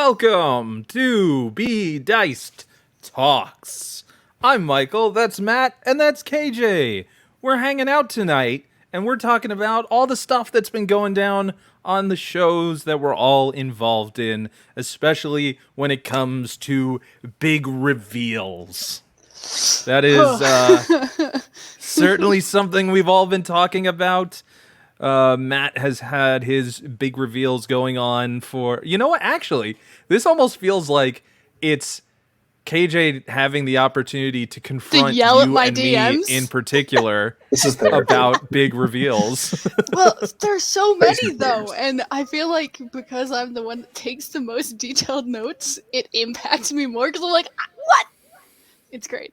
Welcome to Be Diced Talks. I'm Michael, that's Matt, and that's KayJay. We're hanging out tonight, and we're talking about all the stuff that's been going down on the shows that we're all involved in, especially when it comes to big reveals. That is certainly something we've all been talking about. Matt has had his big reveals going on for... You know what? Actually, this almost feels like it's KayJay having the opportunity to confront yell at you my and DMs? me in particular about big reveals. Well, there's so many, though, and I feel like because I'm the one that takes the most detailed notes, it impacts me more, because I'm like, what? It's great.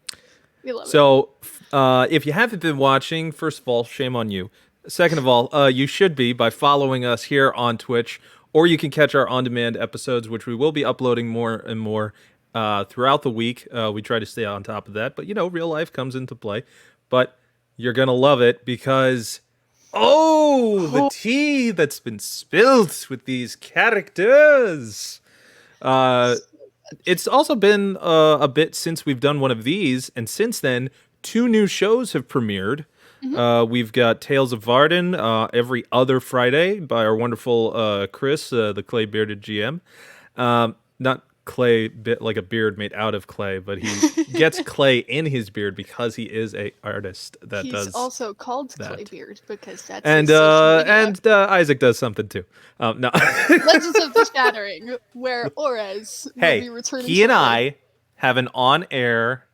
We love it. So, if you haven't been watching, first of all, shame on you. Second of all, you should be by following us here on Twitch, or you can catch our on-demand episodes, which we will be uploading more and more throughout the week. We try to stay on top of that, but, you know, real life comes into play. But you're going to love it because, the tea that's been spilled with these characters. It's also been a bit since we've done one of these, and since then, 2 new shows have premiered. We've got Tales of Varden every other Friday by our wonderful Chris, the clay bearded GM. Not clay bit like a beard made out of clay, but he gets clay in his beard because he is a artist that does. He's also called that. Claybeard because that's And his social media. and Isaac does something too. No. Legends of the Shattering, where Orez will be returning. He and I have an on-air,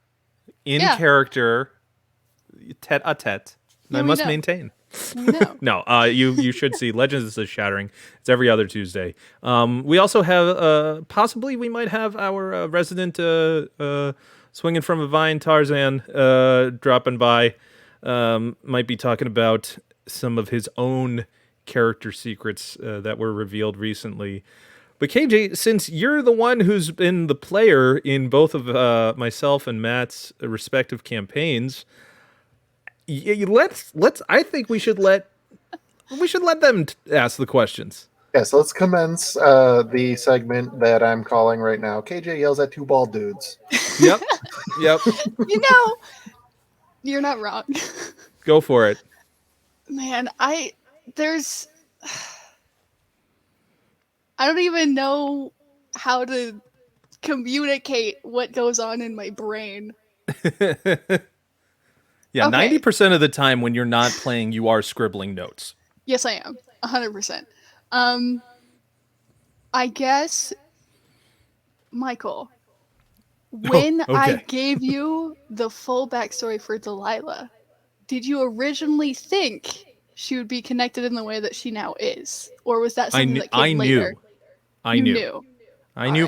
in-character, tete-a-tete. I must maintain. We know. No, you should see Legends of the Shattering. It's every other Tuesday. We also have, possibly we might have our resident swinging from a vine Tarzan dropping by. Might be talking about some of his own character secrets that were revealed recently. But KayJay, since you're the one who's been the player in both of myself and Matt's respective campaigns, let's. I think we should let them ask the questions. Yeah, so let's commence the segment that I'm calling right now. KayJay yells at 2 bald dudes. Yep. You know, you're not wrong. Go for it. Man, I don't even know how to communicate what goes on in my brain. Yeah, Okay. 90% of the time when you're not playing, you are scribbling notes. Yes, I am. 100%. I guess, Michael, when I gave you the full backstory for Delilah, did you originally think she would be connected in the way that she now is? Or was that something that came later? I knew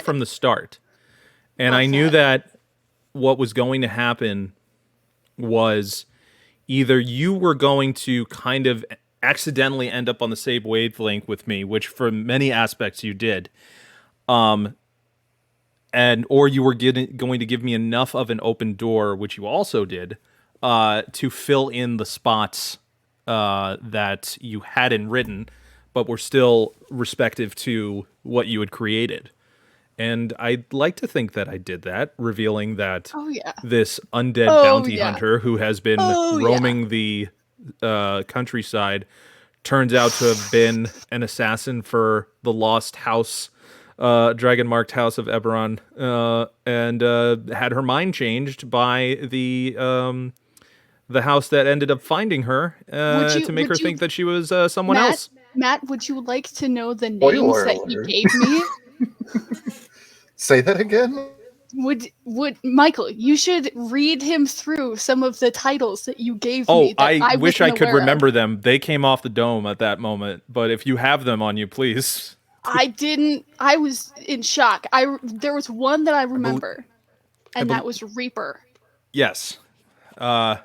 from the start. And I knew that what was going to happen was either you were going to kind of accidentally end up on the same wavelength with me, which for many aspects you did, or you were going to give me enough of an open door, which you also did, to fill in the spots that you hadn't written, but were still respective to what you had created. And I'd like to think that I did that, revealing that this undead bounty hunter who has been roaming the countryside turns out to have been an assassin for the lost house, dragon-marked house of Eberron, and had her mind changed by the house that ended up finding her to make her think that she was someone else. Matt, would you like to know the names that he gave me? Say that again? Would Michael, you should read him through some of the titles that you gave me. I wish I could remember them. They came off the dome at that moment, but if you have them on you, please. I didn't. I was in shock. There was one that I remember, and that was Reaper. Yes. The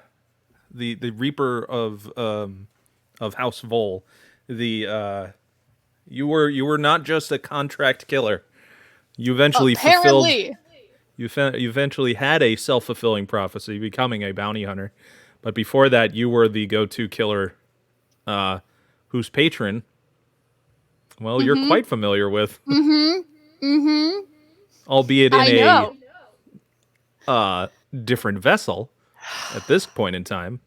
Reaper of House Vol. You were not just a contract killer. You eventually fulfilled. You eventually had a self-fulfilling prophecy, becoming a bounty hunter. But before that, you were the go-to killer, whose patron, well, you're quite familiar with. Mm-hmm. Albeit in I know. a different vessel at this point in time.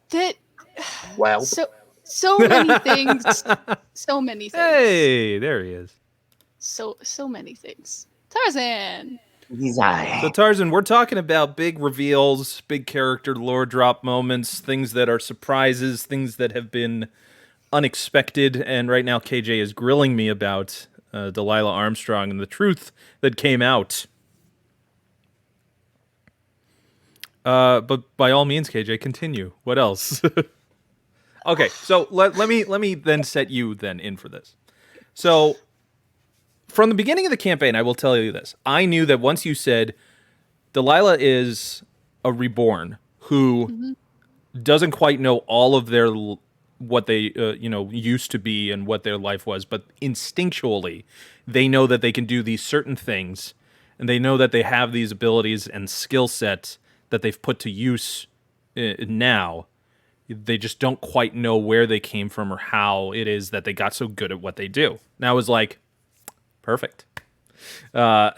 That Well, so many things. So many things. Hey, there he is. So many things. Tarzan. So Tarzan, we're talking about big reveals, big character lore drop moments, things that are surprises, things that have been unexpected, and right now KayJay is grilling me about Delilah Armstrong and the truth that came out. But by all means, KayJay, continue. What else? Okay, so let me then set you then in for this. So from the beginning of the campaign, I will tell you this. I knew that once you said Delilah is a reborn who doesn't quite know all of their what they used to be and what their life was, but instinctually they know that they can do these certain things, and they know that they have these abilities and skill sets that they've put to use now. They just don't quite know where they came from or how it is that they got so good at what they do. And I was like, perfect. I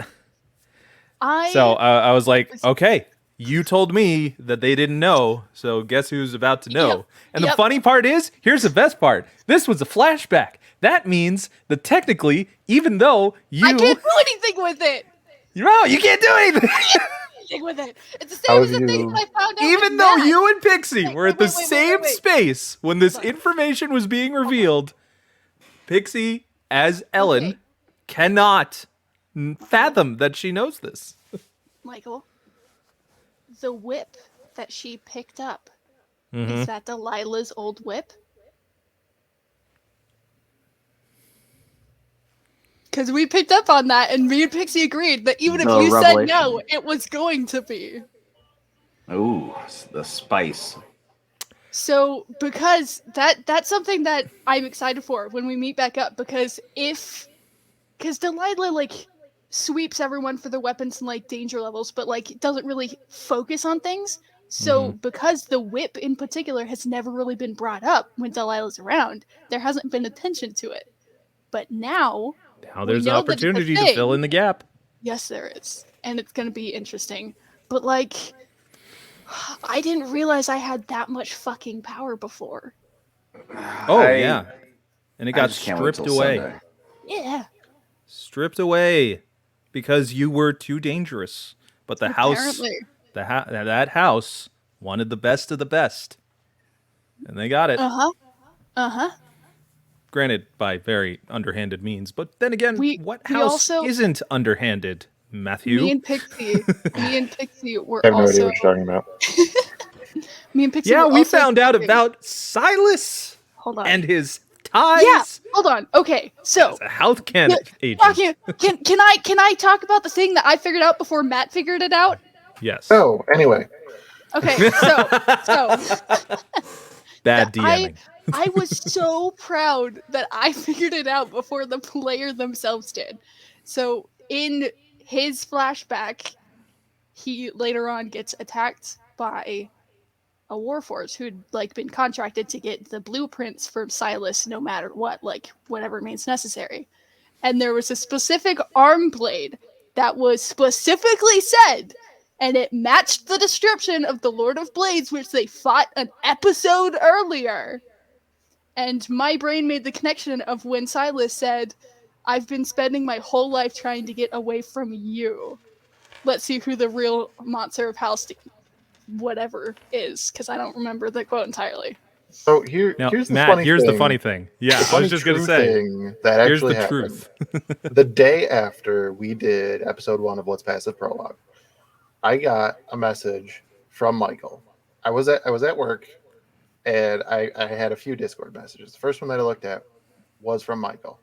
was like, okay, you told me that they didn't know, so guess who's about to know? Yep. And the funny part is, here's the best part. This was a flashback. That means that technically, even though I can't do anything with it. You can't do anything. With it. It's the same as the thing that I found out. Even though you and Pixie were at the same space when this information was being revealed, Pixie, as Ellen, cannot fathom that she knows this. Michael, the whip that she picked up, is that Delilah's old whip? Because we picked up on that, and me and Pixie agreed that even if you said no, it was going to be. Ooh, the spice. So, because that's something that I'm excited for when we meet back up, because Delilah, like, sweeps everyone for their weapons and, like, danger levels, but, like, doesn't really focus on things. So, because the whip in particular has never really been brought up when Delilah's around, there hasn't been attention to it. But now there's an opportunity to fill in the gap. Yes, there is. And it's going to be interesting. But, like, I didn't realize I had that much fucking power before. Yeah. And it got stripped away. Sunday. Yeah. Stripped away because you were too dangerous. But the Apparently. house, that house wanted the best of the best. And they got it. Granted, by very underhanded means. But then again, what house isn't underhanded, Matthew? Me and Pixie were I have no also... idea what you're talking about. Me and Pixie yeah, were we also found out thinking... about Silas and his ties. Yeah, hold on. Okay, so... As a health agent. Can I talk about the thing that I figured out before Matt figured it out? Yes. Oh, anyway. Okay, so bad DMing. I was so proud that I figured it out before the player themselves did. So in his flashback, he later on gets attacked by a warforged who'd like been contracted to get the blueprints for Silas no matter what, like whatever means necessary. And there was a specific arm blade that was specifically said, and it matched the description of the Lord of Blades, which they fought an episode earlier. And my brain made the connection of when Silas said, I've been spending my whole life trying to get away from you. Let's see who the real monster of House whatever is, because I don't remember the quote entirely. So here's the Matt, funny here's thing. the funny thing. Yeah, I was just going to say. That here's actually the happened. truth. The day after we did episode 1 of What's Passive Prologue, I got a message from Michael. I was at work, and I had a few Discord messages. The first one that I looked at was from Michael.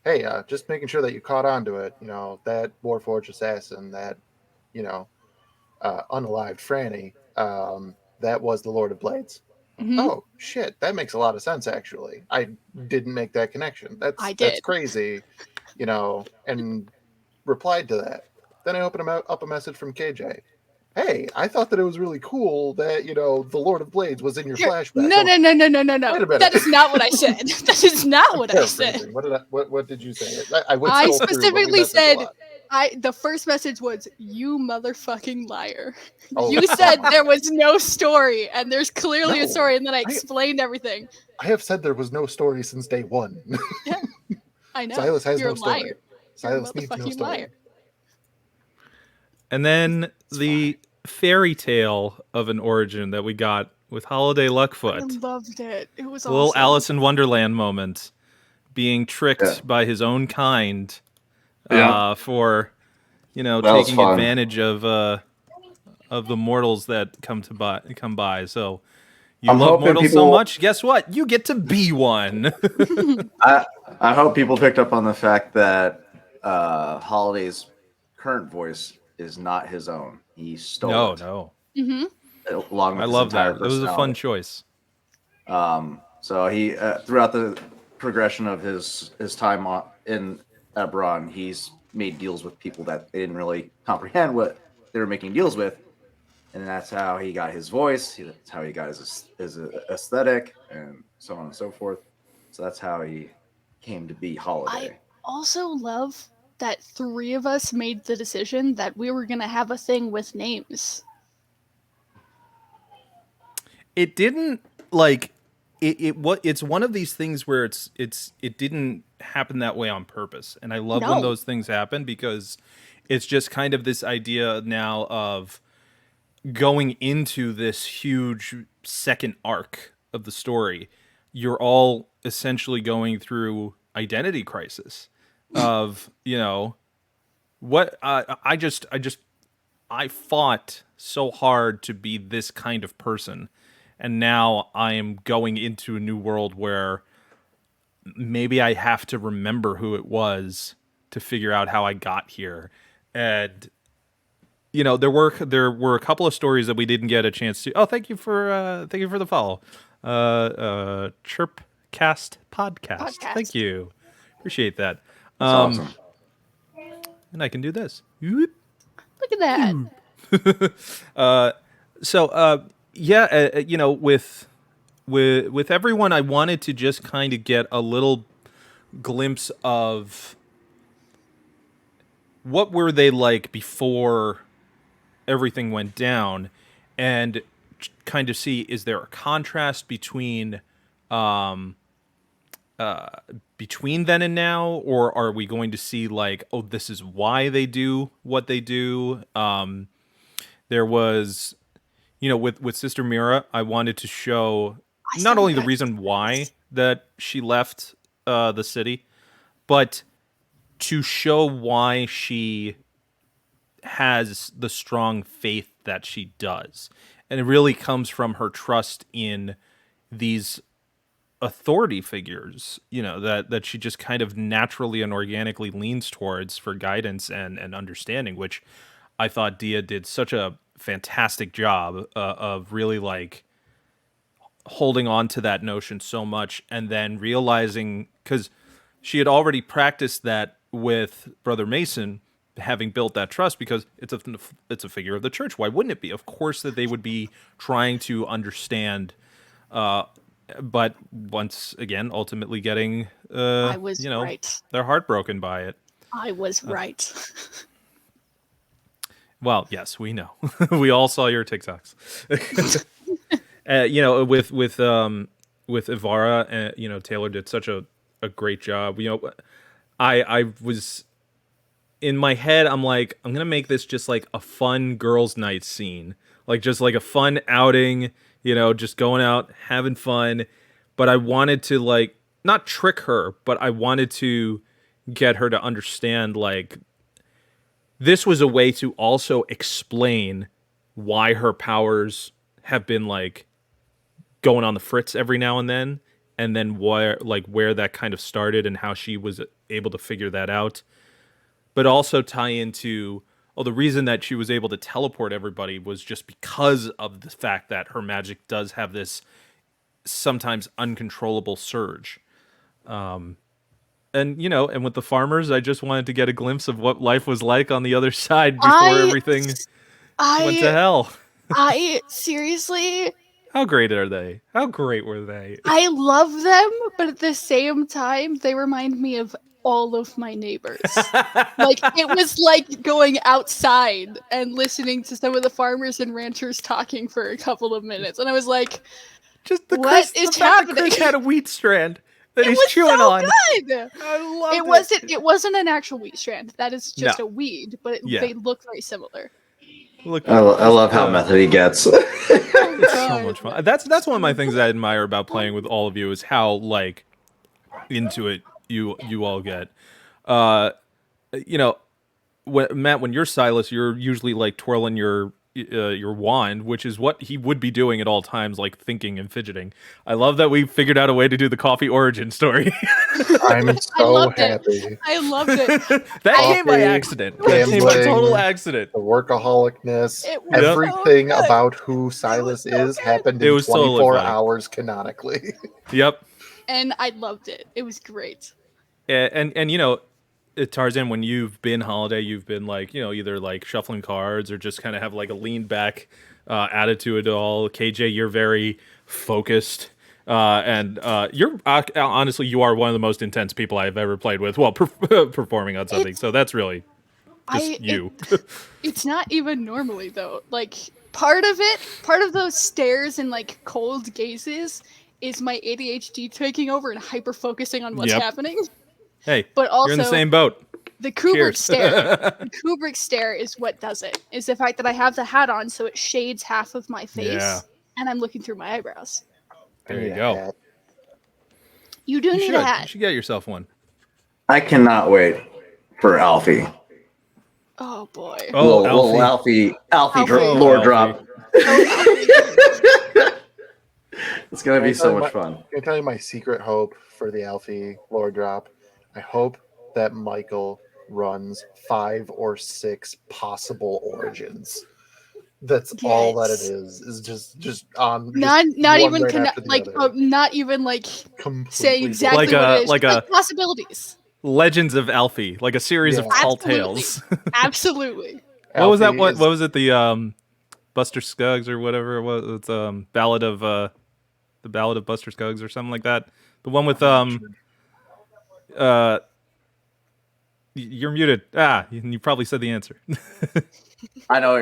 Hey, just making sure that you caught on to it. You know, that Warforged assassin, that, unalived Franny, that was the Lord of Blades. Mm-hmm. Oh, shit. That makes a lot of sense, actually. I didn't make that connection. That's crazy, and replied to that. Then I opened up a message from KayJay. hey, I thought that it was really cool that, the Lord of Blades was in your flashback. No. Wait a minute. That is not what I said. That is not what I said. What did you say? I would I scroll through, but we specifically messaged a said, lot. the first message was, "You motherfucking liar." Oh, You said there was no story, and there's clearly a No, story, and then I explained everything. I have said there was no story since day one. Yeah, I know. Silas has You're no a story. liar. Silas You're a needs no motherfucking story. liar. And then the fairy tale of an origin that we got with Holiday I Luckfoot. loved it. It was A little awesome. Alice in Wonderland moment, being tricked by his own kind for, taking advantage of the mortals that come by. So you love mortals so much, guess what? You get to be one. I hope people picked up on the fact that Holiday's current voice is not his own. He stole it. No. Mm-hmm. Along with I his love entire that. It was a fun choice. So he throughout the progression of his time in Eberron, he's made deals with people that they didn't really comprehend what they were making deals with, and that's how he got his voice. That's how he got his aesthetic, and so on and so forth. So that's how he came to be Holiday. I also love that 3 of us made the decision that we were gonna have a thing with names. It didn't it's one of these things where it didn't happen that way on purpose, and I love when those things happen, because it's just kind of this idea now of going into this huge second arc of the story. You're all essentially going through identity crisis of what I fought so hard to be this kind of person, and now I am going into a new world where maybe I have to remember who it was to figure out how I got here. And there were a couple of stories that we didn't get a chance to. Oh, thank you for the follow. Chirpcast podcast. Thank you. Appreciate that. That's awesome. And I can do this. Look at that. With everyone, I wanted to just kind of get a little glimpse of what were they like before everything went down, and kind of see, is there a contrast between then and now, or are we going to see like, oh, this is why they do what they do? There was, with Sister Mira, I wanted to show not only the reason why that she left the city, but to show why she has the strong faith that she does. And it really comes from her trust in these authority figures, that she just kind of naturally and organically leans towards for guidance and understanding, which I thought Dia did such a fantastic job of really like holding on to that notion so much, and then realizing, because she had already practiced that with Brother Mason, having built that trust, because it's a figure of the church. Why wouldn't it be? Of course that they would be trying to understand, but once again, ultimately getting I was right. They're heartbroken by it. I was right. Well, yes, we know. We all saw your TikToks. With Ivara, Taylor did such a great job. I was in my head, I'm like, I'm gonna make this just like a fun girls' night scene, like just like a fun outing, just going out having fun. But I wanted to like not trick her, but I wanted to get her to understand like this was a way to also explain why her powers have been like going on the fritz every now and then where that kind of started and how she was able to figure that out. But also tie into, the reason that she was able to teleport everybody was just because of the fact that her magic does have this sometimes uncontrollable surge. And with the farmers, I just wanted to get a glimpse of what life was like on the other side before everything What the hell? I seriously, How great are they? How great were they? I love them, but at the same time, they remind me of all of my neighbors. Like, it was like going outside and listening to some of the farmers and ranchers talking for a couple of minutes. And I was like, Just the what Chris, is the fact that happening? Chris had a wheat strand that It he's was chewing so on. good. I loved It wasn't an actual wheat strand. That is just No. a weed, but Yeah. they look very similar. Look, I love how method he gets. it's so much fun. That's one of my things I admire about playing with all of you is how like into it you all get. You know, Matt, when you're Silas, you're usually like twirling your wand, which is what he would be doing at all times, like thinking and fidgeting. I love that we figured out a way to do the coffee origin story. I'm so happy. It. I loved it. That came by accident. That came by total accident. The workaholicness, It was everything so good. about who Silas is happened It in was 24 totally funny. hours canonically. Yep. And I loved it. It was great. And you know, Tarzan, when you've been holiday, you've been like, you know, either like shuffling cards or just kind of have like a lean back attitude at all. KayJay, you're very focused. And you're honestly, you are one of the most intense people I've ever played with while performing on something. So that's really just you. It's not even normally though. Like part of those stares and like cold gazes is my ADHD taking over and hyper focusing on what's happening. Hey, but also you're in the same boat. The Kubrick stare. The Kubrick stare is what does it. Is the fact that I have the hat on so it shades half of my face and I'm looking through my eyebrows. There you go. You do need a hat. You should get yourself one. I cannot wait for Alfie. Oh boy. Oh, little Alfie lore drop. It's gonna be so much fun. Can I tell you my secret hope for the Alfie lore drop? I hope that Michael runs 5 or 6 possible origins. That's all that it is just on not even right not even like saying exactly like what it is. Like possibilities. Legends of Alfie, like a series of tall tales. Absolutely. What was that? What was it? The Buster Scruggs or whatever it was. It's Ballad of the Ballad of Buster Scruggs or something like that. The one with you're muted. You probably said the answer. I know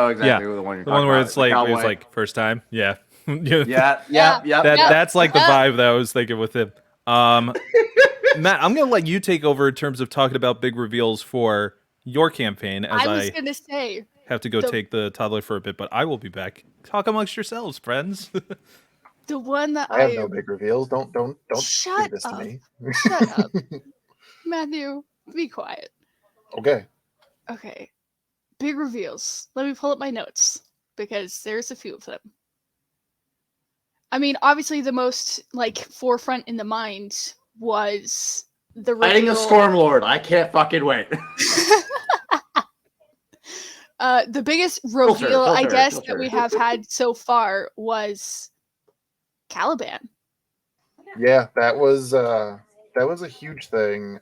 exactly the one you're talking about. The one where it's like first time. Yeah. Yeah. That's like the vibe that I was thinking with him. Matt, I'm gonna let you take over in terms of talking about big reveals for your campaign. As I was gonna say have to go take the toddler for a bit, but I will be back. Talk amongst yourselves, friends. The one that I have no big reveals. Don't shut do this up. to me. Shut up. Matthew, be quiet. Okay. Big reveals. Let me pull up my notes because there's a few of them. I mean, obviously the most like forefront in the mind was the reveal. Fighting a Stormlord. I can't fucking wait. The biggest reveal, I guess, that we have had so far was Caliban. Yeah, that was a huge thing.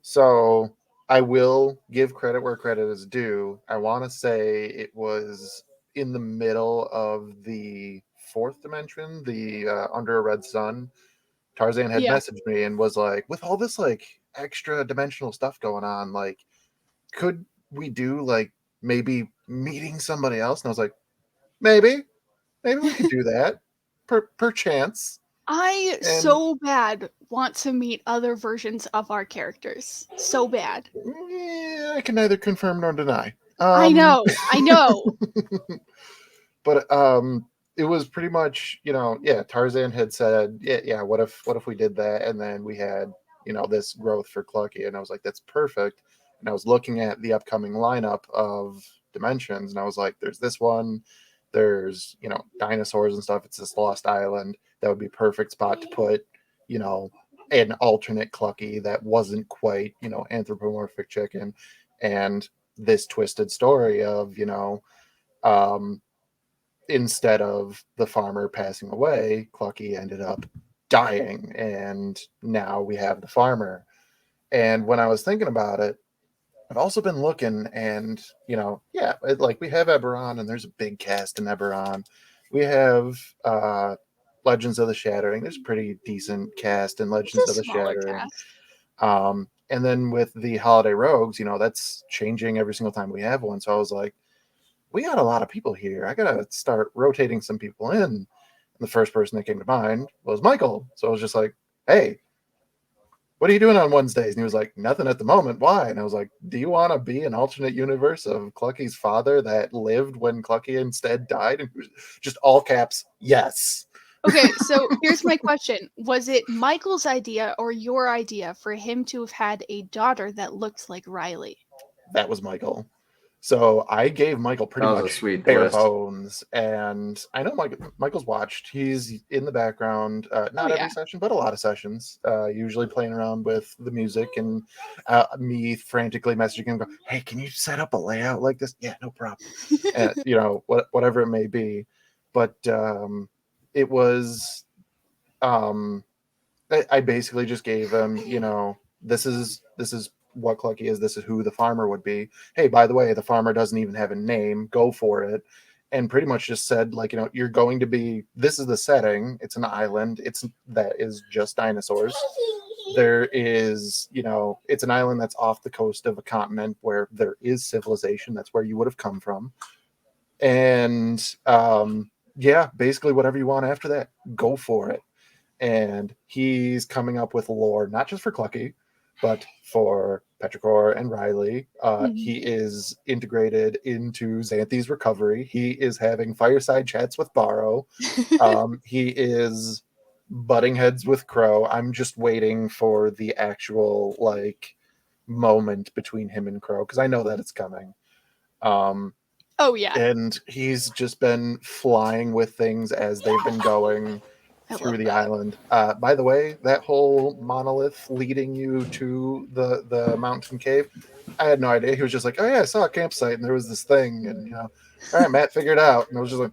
So I will give credit where credit is due. I want to say it was in the middle of the 4th dimension, the Under a Red Sun. Tarzan had messaged me and was like, with all this like extra dimensional stuff going on, like, could we do like maybe meeting somebody else? And I was like, maybe we could do that. Perchance. I so bad want to meet other versions of our characters. So bad. Yeah, I can neither confirm nor deny. I know. But it was pretty much, Tarzan had said, what if we did that? And then we had, this growth for Clucky. And I was like, that's perfect. And I was looking at the upcoming lineup of dimensions, and I was like, there's this one, there's, dinosaurs and stuff. It's this lost island. That would be perfect spot to put, an alternate Clucky that wasn't quite, anthropomorphic chicken. And this twisted story of, instead of the farmer passing away, Clucky ended up dying. And now we have the farmer. And when I was thinking about it, I've also been looking, and like we have Eberron, and there's a big cast in Eberron. We have Legends of the Shattering. There's a pretty decent cast in Legends It's a of the smaller Shattering. cast. And then with the Holiday Rogues, that's changing every single time we have one. So I was like, we got a lot of people here. I gotta start rotating some people in. And the first person that came to mind was Michael. So I was just like, hey, what are you doing on Wednesdays? And he was like, nothing at the moment. Why? And I was like, do you want to be an alternate universe of Clucky's father that lived when Clucky instead died? And he was just all caps, yes. Okay, so here's my question. Was it Michael's idea or your idea for him to have had a daughter that looked like Riley? That was Michael. So I gave Michael pretty much bare bones. And I know Michael's watched. He's in the background, not every session, but a lot of sessions, usually playing around with the music and me frantically messaging him, go, hey, can you set up a layout like this? Yeah, no problem. And, whatever it may be. But it was, I basically just gave him, this is what Clucky is. This is who the farmer would be. Hey, by the way, the farmer doesn't even have a name. Go for it. And pretty much just said, like, you're going to be, this is the setting. It's an island. That is just dinosaurs. There is, it's an island that's off the coast of a continent where there is civilization. That's where you would have come from. And basically whatever you want after that, go for it. And he's coming up with lore, not just for Clucky, but for Petrichor and Riley. He is integrated into Xanthi's recovery. He is having fireside chats with Barrow. He is butting heads with Crow. I'm just waiting for the actual moment between him and Crow, because I know that it's coming. Oh yeah. And he's just been flying with things as they've been going through the island. By the way, that whole monolith leading you to the mountain cave, I had no idea. He was just like, oh yeah, I saw a campsite and there was this thing, and all right, Matt figured it out. And I was just like,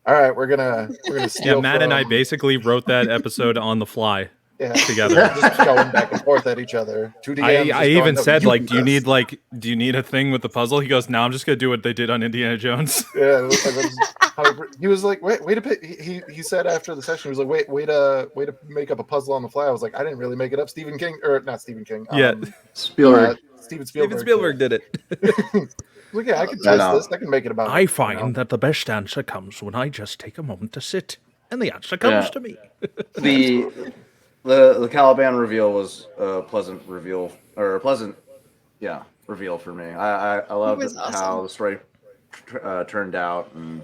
all right, we're gonna steal. Yeah, Matt and I basically wrote that episode on the fly. Yeah, together, just going back and forth at each other. I even said, like, do you need a thing with the puzzle? He goes, no, I'm just gonna do what they did on Indiana Jones. Yeah, he was like, wait a bit. He said after the session, he was like, way to make up a puzzle on the fly. I was like, I didn't really make it up. Stephen King, or not Stephen King. Spielberg. Steven Spielberg did it. Look, yeah, I can twist this. I can make it about. I find that the best answer comes when I just take a moment to sit, and the answer comes to me. The Caliban reveal was a pleasant reveal, or a pleasant, reveal for me. I loved how the story turned out, and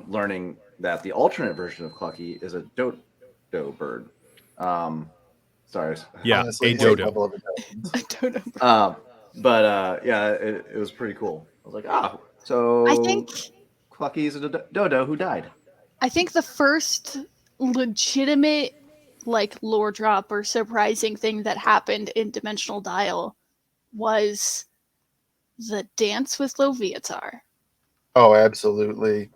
learning that the alternate version of Clucky is a dodo bird. Sorry. Yeah, honestly, a dodo. A dodo. It was pretty cool. I was like, so I think Clucky's a dodo who died. I think the first legitimate lore drop or surprising thing that happened in Dimensional Dial was the dance with Loviatar. Oh, absolutely.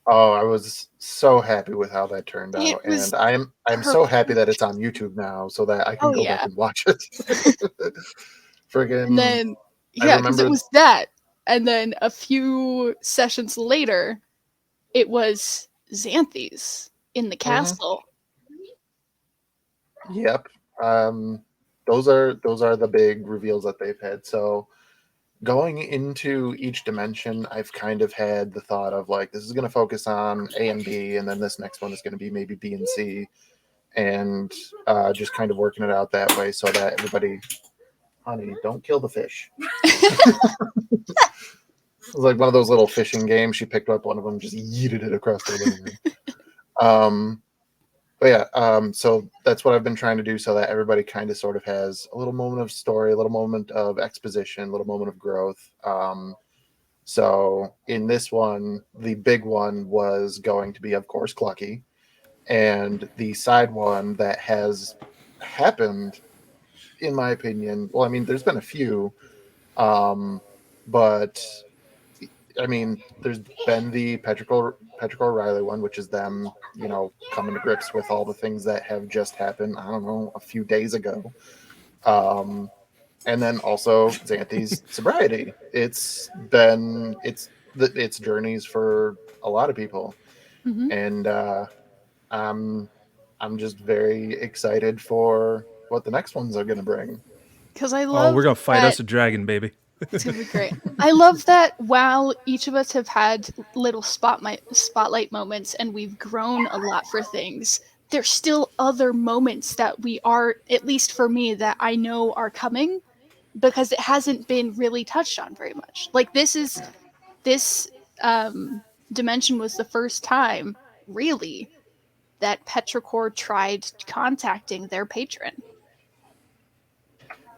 Oh, I was so happy with how that turned out, and I'm so happy that it's on YouTube now, so that I can go back and watch it. Friggin'. And then because it was that, and then a few sessions later, it was Xanthi's in the castle. Yep. Those are the big reveals that they've had. So going into each dimension, I've kind of had the thought of this is going to focus on A and B, and then this next one is going to be maybe B and C, and just kind of working it out that way so that everybody, honey, don't kill the fish. It was like one of those little fishing games. She picked up one of them, just yeeted it across the living room. So that's what I've been trying to do so that everybody kind of sort of has a little moment of story, a little moment of exposition, a little moment of growth. So in this one, the big one was going to be, of course, Clucky. And the side one that has happened, in my opinion, well, I mean, there's been a few, but I mean, there's been the Petrichor Riley one, which is them, coming to grips with all the things that have just happened, I don't know, a few days ago. And then also Xanthi's sobriety. It's journeys for a lot of people, Mm-hmm. and I'm just very excited for what the next ones are going to bring. Because I Oh, love we're gonna fight that us a dragon, baby. it's gonna be great. I love that while each of us have had little spotlight moments and we've grown a lot for things, there's still other moments that we are, at least for me, that I know are coming because it hasn't been really touched on very much. Like this dimension was the first time, really, that Petrichor tried contacting their patron.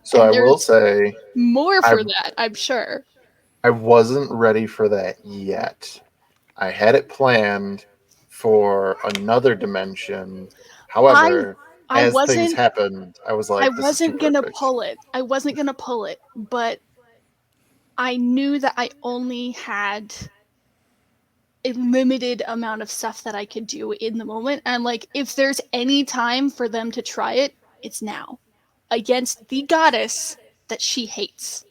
So And I will there's say more I for that, I'm sure. I wasn't ready for that yet. I had it planned for another dimension. However, I as things wasn't happened, I was I like, this is too wasn't gonna perfect. pull it. I wasn't gonna pull it, but I knew that I only had a limited amount of stuff that I could do in the moment. And like, if there's any time for them to try it, it's now. Against the goddess that she hates.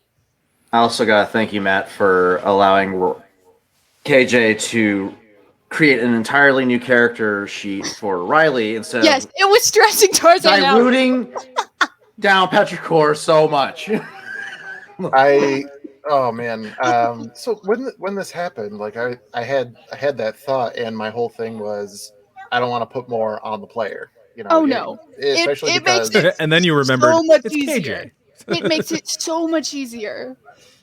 I also gotta thank you, Matt, for allowing KJ to create an entirely new character sheet for Riley instead Yes, of it was stressing Tarzan out. diluting down Petrichor so much. Oh man. So when this happened, like I had that thought, and my whole thing was I don't want to put more on the player. Oh no. Especially It makes because it And then you remembered so much it's easier. KJ. It makes it so much easier.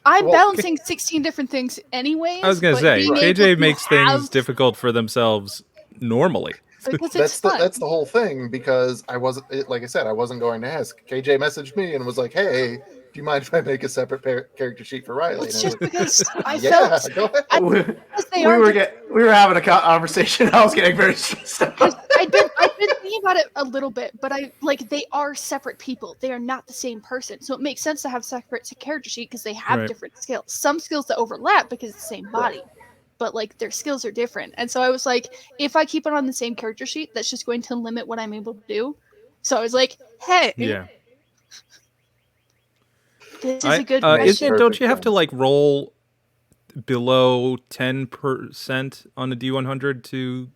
I'm Well, balancing 16 different things anyways, I was gonna but say being able KJ to makes have things difficult for themselves normally. because it's fun. that's the whole thing, because I wasn't like I said, I wasn't going to ask. KJ messaged me and was like, "Hey, do you mind if I make a separate character sheet for Riley?" It's And I just was because I like, "Yeah, felt go ahead." because they are different. We were having a conversation. I was getting very stressed Because out. I've been thinking about it a little bit, but I like they are separate people. They are not the same person, so it makes sense to have separate character sheet because they have Right. different skills. Some skills that overlap because it's the same body, but like their skills are different. And so I was like, if I keep it on the same character sheet, that's just going to limit what I'm able to do. So I was like, hey, Yeah. this is a good Makes Isn't question. it? Don't you perfect have to sense. like roll below 10% on a D100 to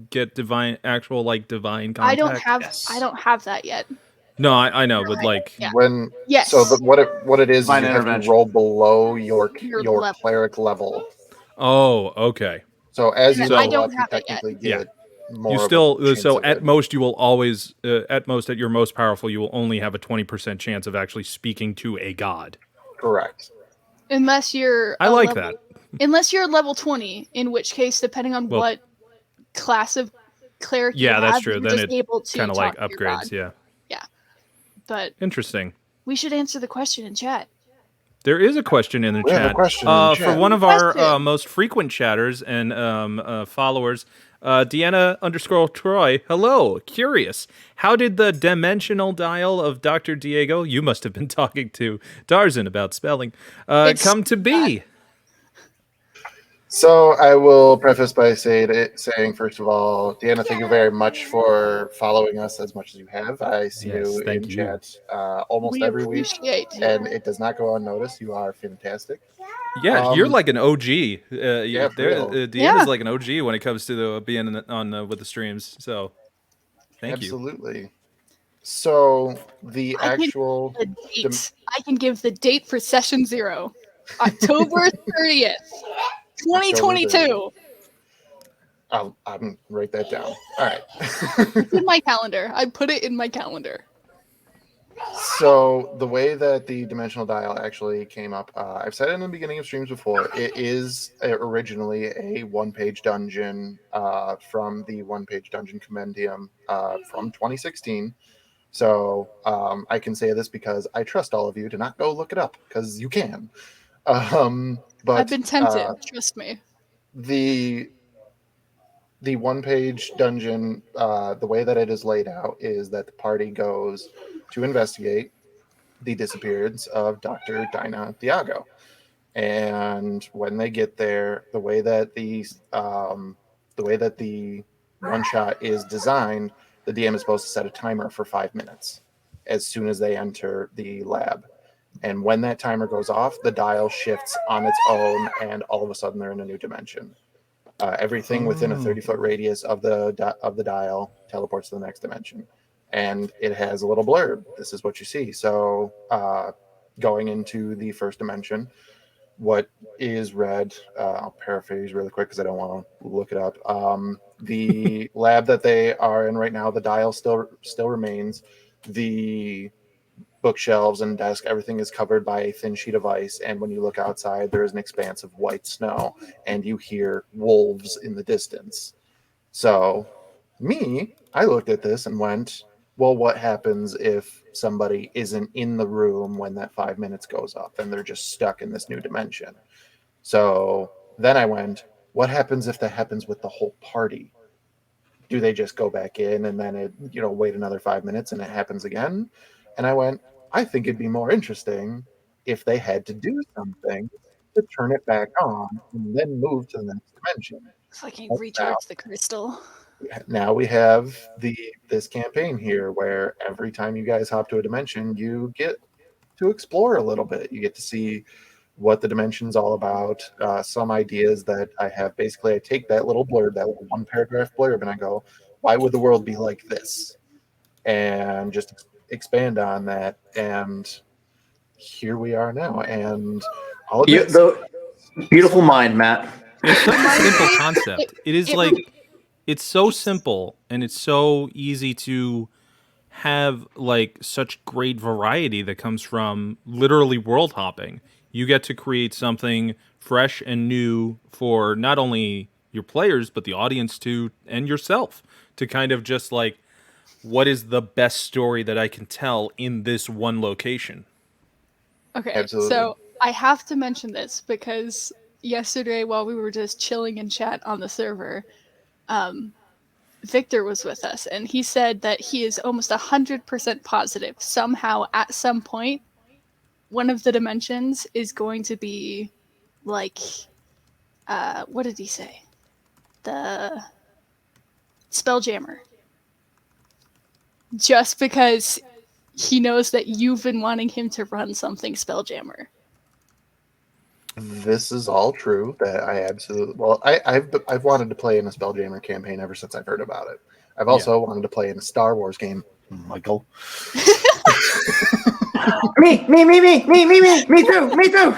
get actual divine I don't contact? have Yes. I don't have that yet. No, I know, but like, Yeah. When Yes. so what it is Divine you have to intervention. roll below your level. cleric level. oh, okay. So as you And I level don't up, you have it yet. technically Yeah. get You more of still a chance so of at it. most you will always at most at your most powerful you will only have a 20% chance of actually speaking to a god. Correct. Unless you're I like that. Unless you're level 20, in which case, depending on Well, what class of cleric yeah, you that's have, true. you're Then just it able to kind of talk like to your god. upgrades. Yeah, Yeah. But interesting. we should answer the question in chat. There is a question in the We have a chat. question in the For chat. one of our Question. most frequent chatters and followers, Deanna_Troy. Hello, curious. How did the dimensional dial of Dr. Diego, you must have been talking to Tarzan about spelling, come to be? So I will preface by saying first of all, Deanna, thank you very much for following us as much as you have. I see Yes, you thank in you. chat almost We every week, appreciate you. and it does not go unnoticed. You are fantastic. Yeah, you're like an OG. Yeah, for real. Deanna's Yeah. like an OG when it comes to being on with the streams. So, thank you. Absolutely. So the I can actual the date. I can give the date for session 0. October 30th, 2022. I'm gonna write that down. All right. It's in my calendar. I put it in my calendar. So the way that the dimensional dial actually came up, I've said it in the beginning of streams before. It is originally a one-page dungeon from the one-page dungeon compendium from 2016. So I can say this because I trust all of you to not go look it up, because you can. But I've been tempted. Trust me. the one-page dungeon, the way that it is laid out is that the party goes to investigate the disappearance of Dr. Dinah Diago. And when they get there, the way that the one shot is designed, the DM is supposed to set a timer for 5 minutes. as soon as they enter the lab. And when that timer goes off, the dial shifts on its own, and all of a sudden they're in a new dimension. Everything within a 30-foot radius of the dial teleports to the next dimension. And it has a little blurb. This is what you see. So going into the first dimension, what is read, I'll paraphrase really quick because I don't want to look it up. The lab that they are in right now, the dial still remains. The bookshelves and desk, everything is covered by a thin sheet of ice. And when you look outside, there is an expanse of white snow, and you hear wolves in the distance. So, I looked at this and went, well, what happens if somebody isn't in the room when that 5 minutes goes up and they're just stuck in this new dimension? So then I went, what happens if that happens with the whole party? Do they just go back in and then wait another 5 minutes and it happens again? And I went, I think it'd be more interesting if they had to do something to turn it back on and then move to the next dimension. Fucking recharge the crystal. Now we have this campaign here where every time you guys hop to a dimension, you get to explore a little bit. You get to see what the dimension's all about. Some ideas that I have. Basically, I take that little blurb, that little 1-paragraph blurb, and I go, why would the world be like this? And just expand on that. And here we are now. And all of this. Beautiful mind, Matt. It's such a simple concept. It is like, it's so simple and it's so easy to have like such great variety that comes from literally world hopping. You get to create something fresh and new for not only your players, but the audience too, and yourself to kind of just like, what is the best story that I can tell in this one location? Okay, Absolutely. So I have to mention this because yesterday while we were just chilling in chat on the server, Victor was with us and he said that he is almost 100% positive somehow at some point one of the dimensions is going to be like, what did he say? The Spelljammer. Just because he knows that you've been wanting him to run something Spelljammer. This is all true. That I absolutely I've wanted to play in a Spelljammer campaign ever since I've heard about it. I've also wanted to play in a Star Wars game, Michael. Me too.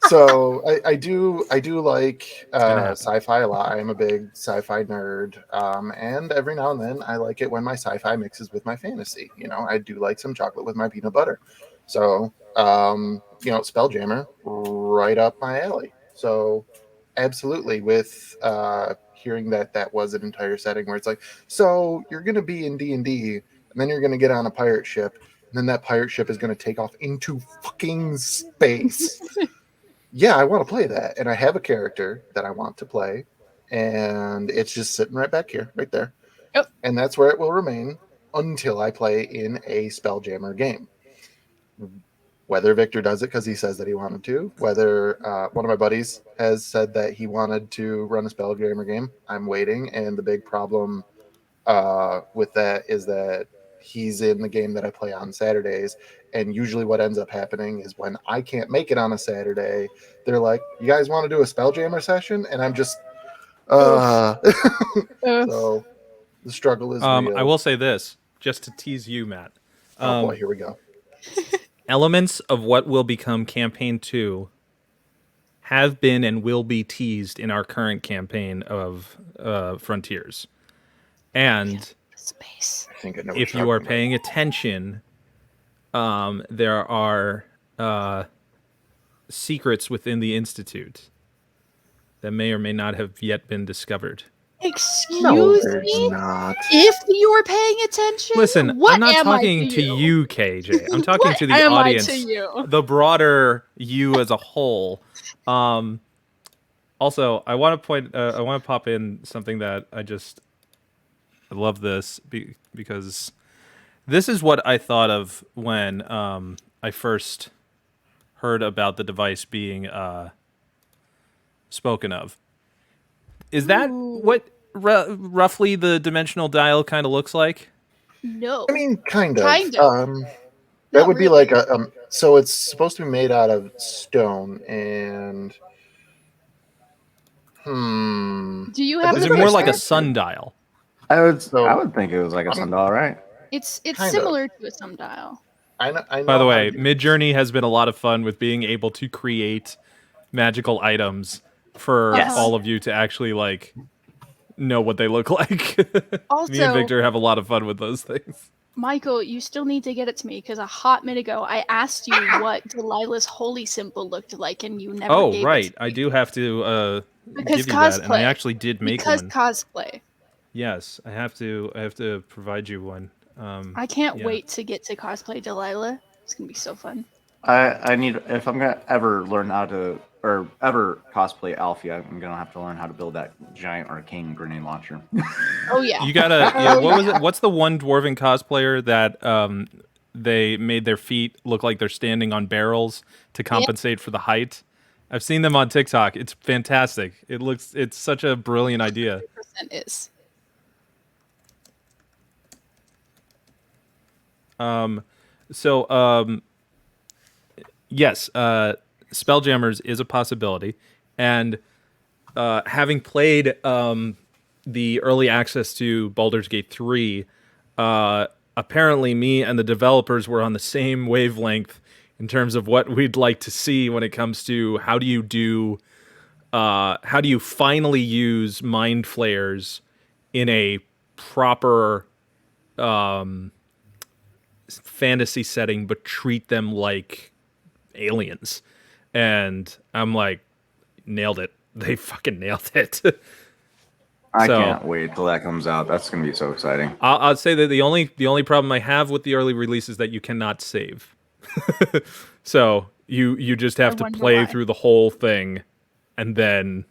So I do like sci-fi a lot. I am a big sci-fi nerd, and every now and then I like it when my sci-fi mixes with my fantasy. I do like some chocolate with my peanut butter. So Spelljammer, right up my alley. So absolutely, with hearing that was an entire setting where it's like, so you're going to be in D&D, and then you're going to get on a pirate ship, and then that pirate ship is going to take off into fucking space. Yeah, I want to play that, and I have a character that I want to play, and it's just sitting right back here, right there. Yep. And that's where it will remain until I play in a Spelljammer game. Whether Victor does it because he says that he wanted to, whether one of my buddies has said that he wanted to run a Spelljammer game, I'm waiting. And the big problem with that is that he's in the game that I play on Saturdays. And usually what ends up happening is when I can't make it on a Saturday, they're like, you guys want to do a Spelljammer session? And I'm just, so the struggle is real. I will say this, just to tease you, Matt. Oh boy, here we go. Elements of what will become Campaign 2 have been and will be teased in our current campaign of Frontiers. And space. I think I know if you are paying attention, there are secrets within the Institute that may or may not have yet been discovered. Excuse me? Not. If you're paying attention? Listen, what I'm not am talking to you, KayJay. I'm talking to the audience, the broader you as a whole. Also, I want to pop in something that I love this because this is what I thought of when I first heard about the device being spoken of. Is that what roughly the dimensional dial kind of looks like? No. I mean, kind of. Kind of. That Not would be really. like a. So it's supposed to be made out of stone, and Do you That have Is the it more nice like a picture? picture. sundial? I So would think it was like a I'm sundial, right? It's kind of. similar to a sundial. I By the know how to way, do it. Midjourney has been a lot of fun with being able to create magical items for Uh-huh. all of you to actually like know what they look like. Me and Also, Victor have a lot of fun with those things. Michael, you still need to get it to me because a hot minute ago I asked you what Delilah's holy symbol looked like and you never Oh, gave it to right. I me. do have to Because give you that, and I cosplay. actually did make Because one. cosplay. Yes, I have to. I have to provide you one. I can't Yeah. wait to get to cosplay Delilah. It's gonna be so fun. I need, if I'm gonna ever learn how to, or ever cosplay Alfie, I'm gonna have to learn how to build that giant arcane grenade launcher. Oh yeah. You gotta. Yeah. Oh, What was yeah. it? What's the one dwarven cosplayer that they made their feet look like they're standing on barrels to compensate for the height? I've seen them on TikTok. It's fantastic. It looks. It's such a brilliant idea. 100% is. So, yes, Spelljammers is a possibility, and having played the early access to Baldur's Gate 3, apparently me and the developers were on the same wavelength in terms of what we'd like to see when it comes to how do you finally use mind flayers in a proper fantasy setting, but treat them like aliens. And I'm like, nailed it. They fucking nailed it. I So- can't wait till that comes out. That's gonna be so exciting. I'll say that the only problem I have with the early release is that you cannot save. So you just have I to wonder play why. through the whole thing, and then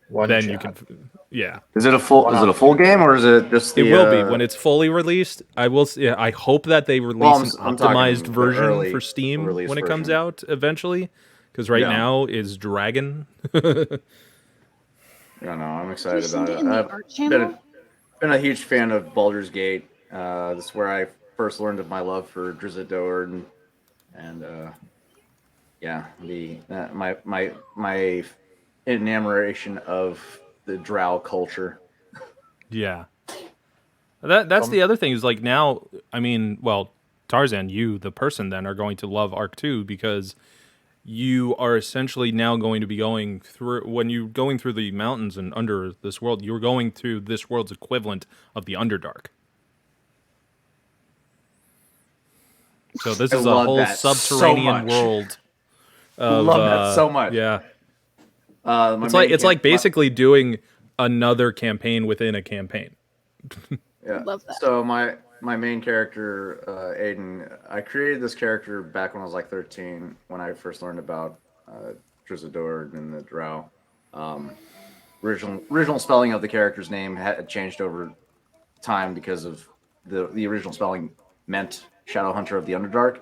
One then shot. you can, yeah. Is it a full game or is it just the? It will be when it's fully released. I will. Yeah, I hope that they release an I'm talking optimized the version early for Steam release when it comes version. out eventually. Because right Yeah. now is Dragon. Yeah, no, I'm Did you excited send about it in the it. art I've channel? been a huge fan of Baldur's Gate. This is where I first learned of my love for Drizzt Do'Urden, and yeah, my enamoration of the Drow culture. Yeah. That's the other thing is like now. I mean, well, Tarzan, you the person then are going to love Arc 2 because you are essentially now going to be going through when you're going through the mountains and under this world. You're going through this world's equivalent of the Underdark. So this I is a love whole that so subterranean much. world. Of, Love that so much. Yeah, My it's like main camp- basically doing another campaign within a campaign. Yeah. Love that. So my main character, Aiden, I created this character back when I was like 13 when I first learned about Drizzt Do'Urden and the Drow. Original spelling of the character's name had changed over time because of the original spelling meant Shadow Hunter of the Underdark.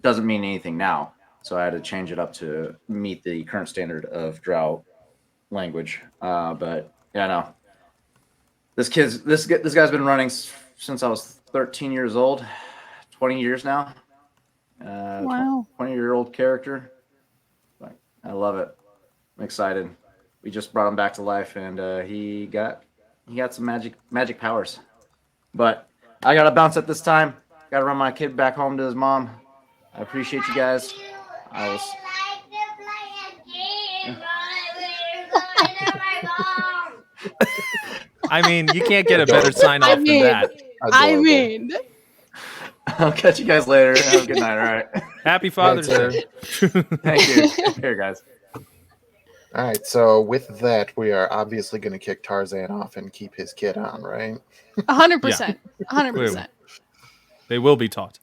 Doesn't mean anything now, so I had to change it up to meet the current standard of Drow language. But yeah, no. This guy's been running since I was 13 years old, 20 years now. Wow. 20-year-old character. Like, I love it. I'm excited. We just brought him back to life, and he got some magic powers. But I gotta bounce at this time. Gotta run my kid back home to his mom. I appreciate you guys. I was. I mean, you can't get a better sign off than that. I Adorable. mean, I'll catch you guys later. Have a good night. All right. Happy Father's Day. Thank you. Take care, guys. All right, so with that, we are obviously going to kick Tarzan off and keep his kid on, right? 100%. 100%. They will be taught.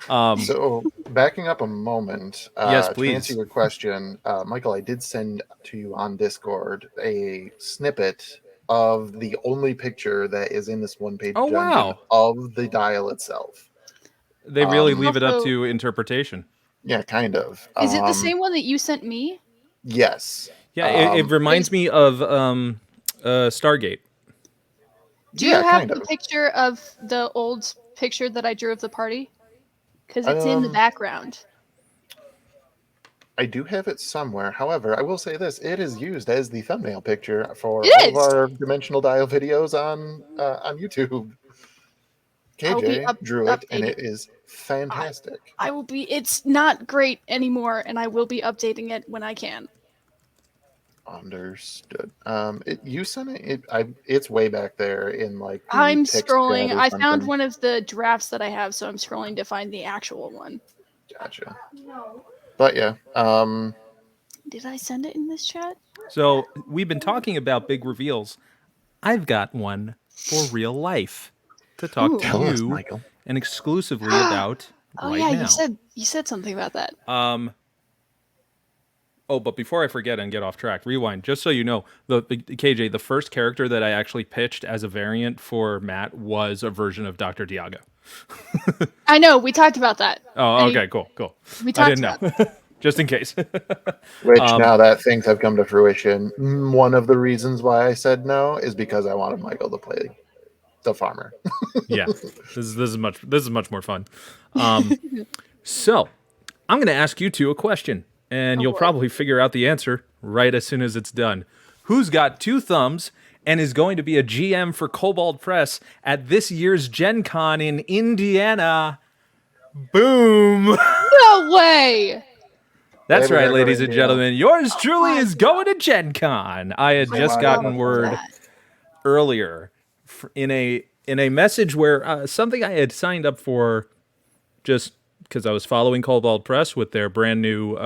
So, backing up a moment, Yes, to please. answer your question, Michael, I did send to you on Discord a snippet of the only picture that is in this one-page Oh, dungeon wow. of the dial itself. They really leave it up Also- to interpretation. Yeah, kind of. Is it the same one that you sent me? Yes. Yeah, it reminds me of Stargate. Do you have the picture of the old picture that I drew of the party? Because it's in the background. I do have it somewhere. However, I will say this: it is used as the thumbnail picture for all of our Dimensional Dial videos on YouTube. KayJay drew it, and it is fantastic. I will be. It's not great anymore, and I will be updating it when I can. Understood. You sent it. It's way back there in like. I'm scrolling. I found one of the drafts that I have, so I'm scrolling to find the actual one. Gotcha. But yeah. Did I send it in this chat? So we've been talking about big reveals. I've got one for real life to talk to you, Michael, and exclusively about. Right now. You said something about that. Oh, but before I forget and get off track, rewind. Just so you know, the KayJay, the first character that I actually pitched as a variant for Matt was a version of Dr. Diago. I know, we talked about that. Oh, okay, cool. We talked about that. Just in case. Which now that things have come to fruition, one of the reasons why I said no is because I wanted Michael to play the farmer. Yeah, this is much more fun. So I'm going to ask you two a question, and you'll probably figure out the answer right as soon as it's done. Who's got 2 thumbs and is going to be a GM for Kobold Press at this year's Gen Con in Indiana? Boom! No way! That's right, ladies and gentlemen. Yours truly is going to Gen Con. I had just gotten word earlier in a message where something I had signed up for just because I was following Kobold Press with their brand new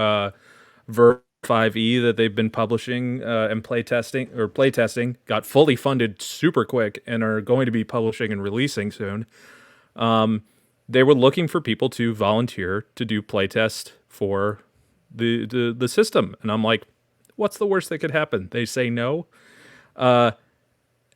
Verb 5e that they've been publishing and playtesting, got fully funded super quick and are going to be publishing and releasing soon. They were looking for people to volunteer to do playtest for the system, and I'm like, what's the worst that could happen? They say no,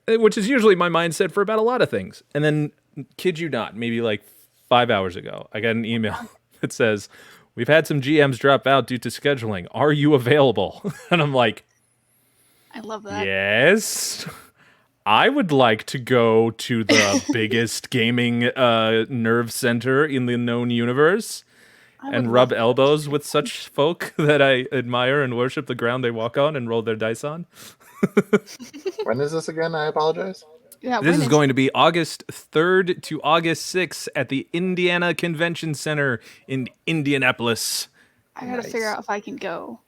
which is usually my mindset for about a lot of things. And then, kid you not, maybe like 5 hours ago, I got an email that says, we've had some GMs drop out due to scheduling. Are you available? And I'm like, I love that. Yes. I would like to go to the biggest gaming nerve center in the known universe and rub elbows with such folk that I admire and worship the ground they walk on and roll their dice on. When is this again? I apologize. Yeah, this is going to be August 3rd to August 6th at the Indiana Convention Center in Indianapolis. I gotta figure out if I can go.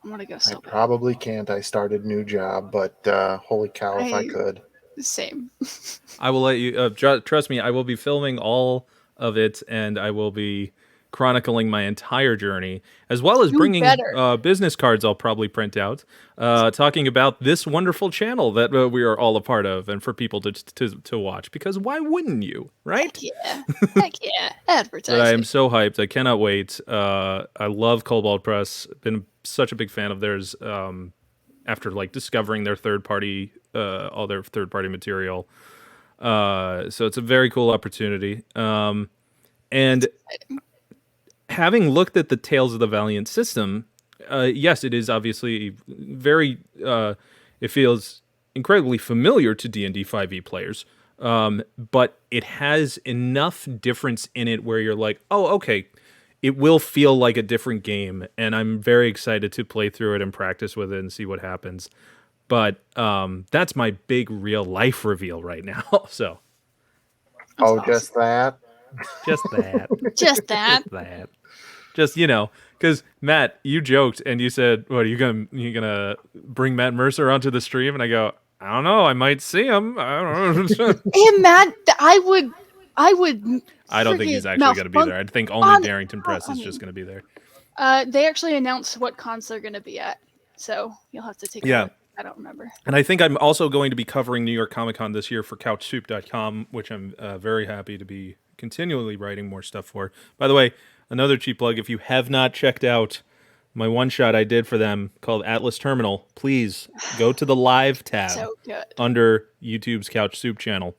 I'm gonna go so bad. I probably can't. I started a new job, but holy cow, if I could. Same. I will let you, trust me, I will be filming all of it, and I will be chronicling my entire journey, as well as bringing business cards I'll probably print out, talking about this wonderful channel that we are all a part of, and for people to watch, because why wouldn't you, right? Heck yeah. Advertising. But I am so hyped. I cannot wait. I love Kobold Press. Been such a big fan of theirs after like discovering their all their third-party material. So it's a very cool opportunity. And having looked at the Tales of the Valiant system, yes, it is obviously very, it feels incredibly familiar to D&D 5e players, but it has enough difference in it where you're like, oh, okay, it will feel like a different game, and I'm very excited to play through it and practice with it and see what happens. But that's my big real life reveal right now. So. Oh, awesome. Just that? Just that. Just that. That. Just, because Matt, you joked and you said, "What are you gonna bring Matt Mercer onto the stream?" And I go, "I don't know. I might see him. I don't know." And Matt, I would. I don't think he's actually going to be there. I think only Darrington Press is just going to be there. They actually announced what cons they're going to be at, so you'll have to take a look. I don't remember. And I think I'm also going to be covering New York Comic Con this year for CouchSoup.com, which I'm very happy to be continually writing more stuff for. By the way, another cheap plug, if you have not checked out my one-shot I did for them called Atlas Terminal, please go to the live tab under YouTube's Couch Soup channel.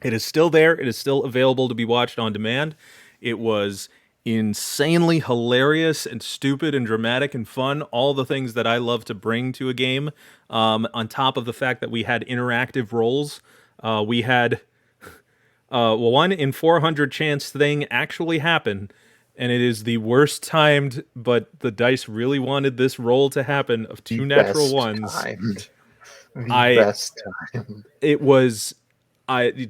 It is still there. It is still available to be watched on demand. It was insanely hilarious and stupid and dramatic and fun. All the things that I love to bring to a game, on top of the fact that we had interactive roles We had a 1 in 400 chance thing actually happen, and it is the worst timed, but the dice really wanted this roll to happen of 2 natural ones. Timed. Best timed. It was, I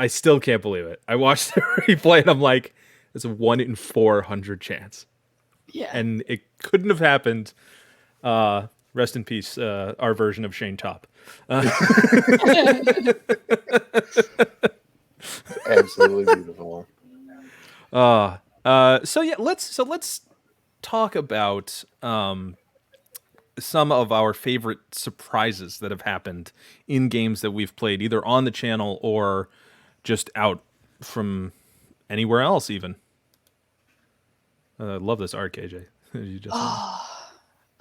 still can't believe it. I watched the replay and I'm like, it's a 1 in 400 chance. Yeah. And it couldn't have happened. Rest in peace, our version of Shane Top. Absolutely beautiful. So let's talk about some of our favorite surprises that have happened in games that we've played, either on the channel or just out from anywhere else. Even I love this art, KayJay. You just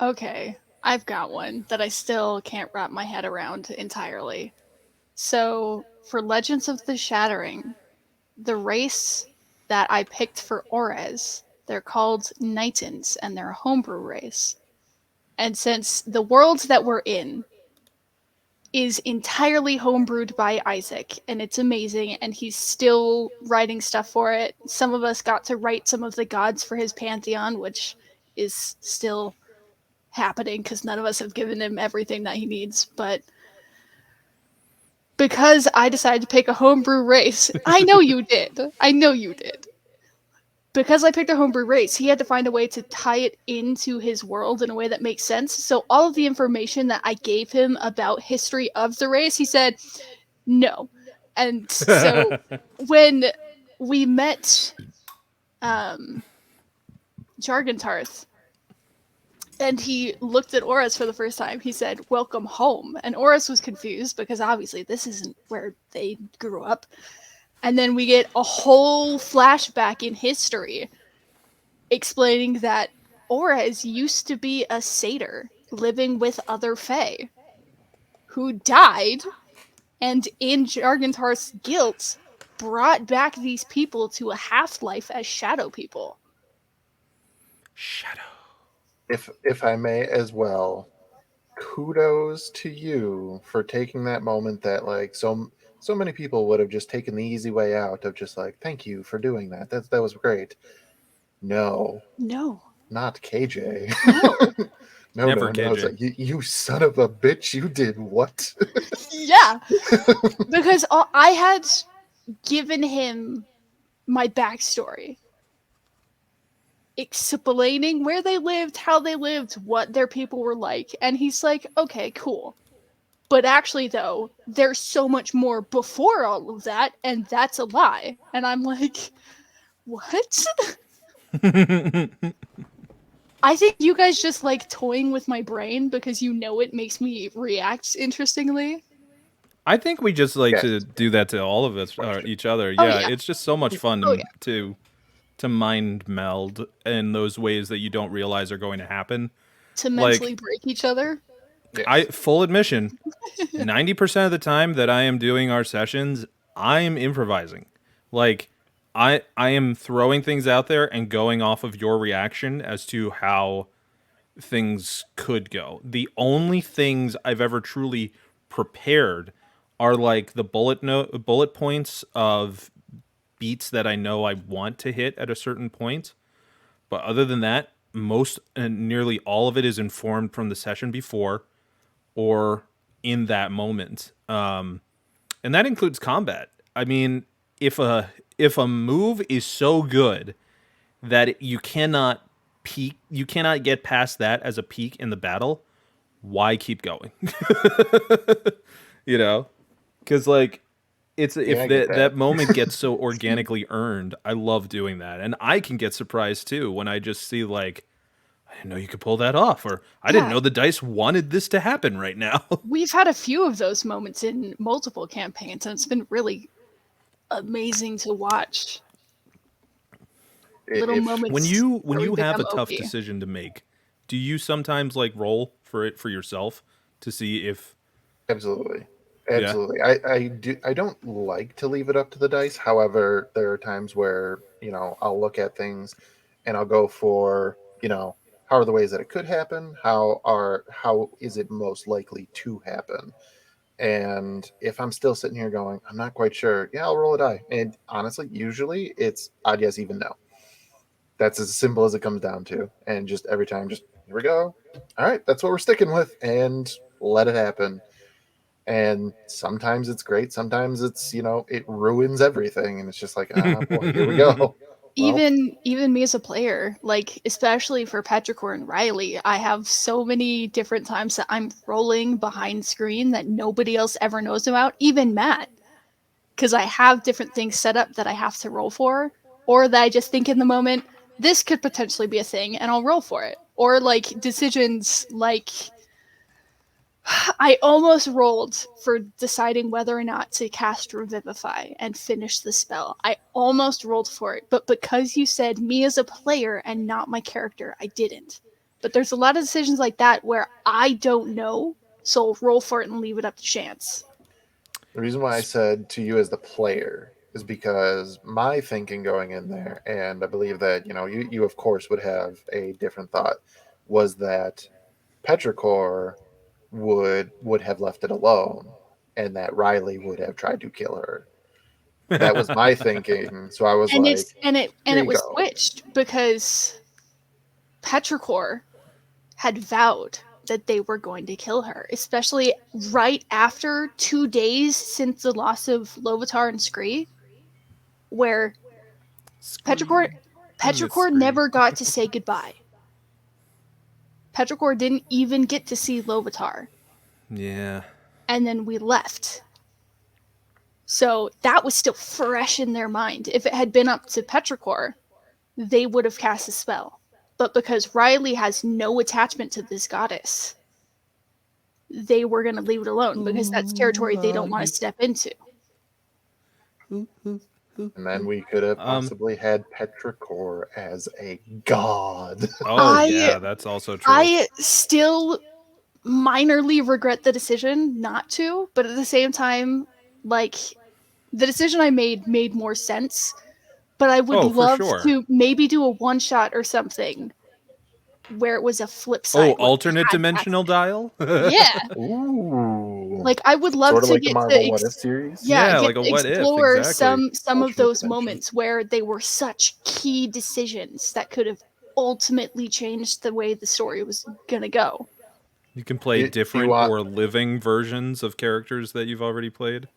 Okay, I've got one that I still can't wrap my head around entirely. So, for Legends of the Shattering, the race that I picked for Orez, they're called Nightons, and they're a homebrew race. And since the world that we're in is entirely homebrewed by Isaac, and it's amazing, and he's still writing stuff for it. Some of us got to write some of the gods for his pantheon, which is still happening because none of us have given him everything that he needs. But because I decided to pick a homebrew race, I know you did. Because I picked a homebrew race, he had to find a way to tie it into his world in a way that makes sense. So all of the information that I gave him about history of the race, he said, no. And so when we met Jargontarth, and he looked at Oris for the first time, he said, welcome home. And Oris was confused because obviously this isn't where they grew up. And then we get a whole flashback in history explaining that Orez used to be a satyr living with other fae who died, and in Jargontarth's guilt brought back these people to a half-life as shadow people. Shadow. If I may as well, kudos to you for taking that moment that like so many people would have just taken the easy way out of just like, thank you for doing that. That was great. No, not KayJay. No. Never no. KayJay. It's like, you son of a bitch! You did what? Yeah, because I had given him my backstory, explaining where they lived, how they lived, what their people were like, and he's like, okay, cool. But actually, though, there's so much more before all of that, and that's a lie. And I'm like, what? I think you guys just like toying with my brain because you know it makes me react interestingly. I think we just like to do that to all of us, each other. Yeah, it's just so much fun to mind meld in those ways that you don't realize are going to happen. To mentally break each other. Full admission, 90% of the time that I am doing our sessions, I'm improvising. Like, I am throwing things out there and going off of your reaction as to how things could go. The only things I've ever truly prepared are like the bullet points of beats that I know I want to hit at a certain point. But other than that, most and nearly all of it is informed from the session before or in that moment. And that includes combat. I mean, if a move is so good that you cannot peak, you cannot get past that as a peak in the battle, why keep going? You know? Because like that moment gets so organically earned, I love doing that. And I can get surprised too when I just see like, I didn't know you could pull that off, or I didn't know the dice wanted this to happen right now. We've had a few of those moments in multiple campaigns, and it's been really amazing to watch. Little moments. When you have a tough decision to make, do you sometimes like roll for it for yourself to see if? Absolutely. I don't like to leave it up to the dice. However, there are times where I'll look at things and I'll go for how are the ways that it could happen? How is it most likely to happen? And if I'm still sitting here going, I'm not quite sure, yeah, I'll roll a die. And honestly, usually it's odd yes, even no. That's as simple as it comes down to. And just every time, just here we go. All right, that's what we're sticking with, and let it happen. And sometimes it's great. Sometimes it's, it ruins everything. And it's just like, boy, here we go. Well, Even me as a player, like especially for Petrichor and Riley, I have so many different times that I'm rolling behind screen that nobody else ever knows about, even Matt, because I have different things set up that I have to roll for, or that I just think in the moment this could potentially be a thing, and I'll roll for it. Or like decisions like I almost rolled for deciding whether or not to cast Revivify and finish the spell. I almost rolled for it, but because you said me as a player and not my character, I didn't. But there's a lot of decisions like that where I don't know, so I'll roll for it and leave it up to chance. the reason why I said to you as the player is because my thinking going in there, and I believe that, you of course would have a different thought, was that Petrichor would have left it alone, and that Riley would have tried to kill her. That was my thinking. So I was And like, it's and it here and it you was go. switched because Petrichor had vowed that they were going to kill her, especially right after 2 days since the loss of Lovitar and Scree, where Petrichor never got to say goodbye. Petrichor didn't even get to see Lovitar. Yeah. And then we left. So that was still fresh in their mind. If it had been up to Petrichor, they would have cast a spell. But because Riley has no attachment to this goddess, they were going to leave it alone because that's territory they don't want to step into. And then we could have possibly had Petrichor as a god. Oh, yeah, that's also true. I still minorly regret the decision not to, but at the same time, like, the decision I made more sense, but I would love to maybe do a one-shot or something where it was a flip side. Alternate dimensional dial? Yeah. Ooh. Like, I would love sort of to like get the Marvel to What If series? Yeah, like a what if, explore exactly. some of those moments where they were such key decisions that could have ultimately changed the way the story was gonna go. You can play different or living versions of characters that you've already played.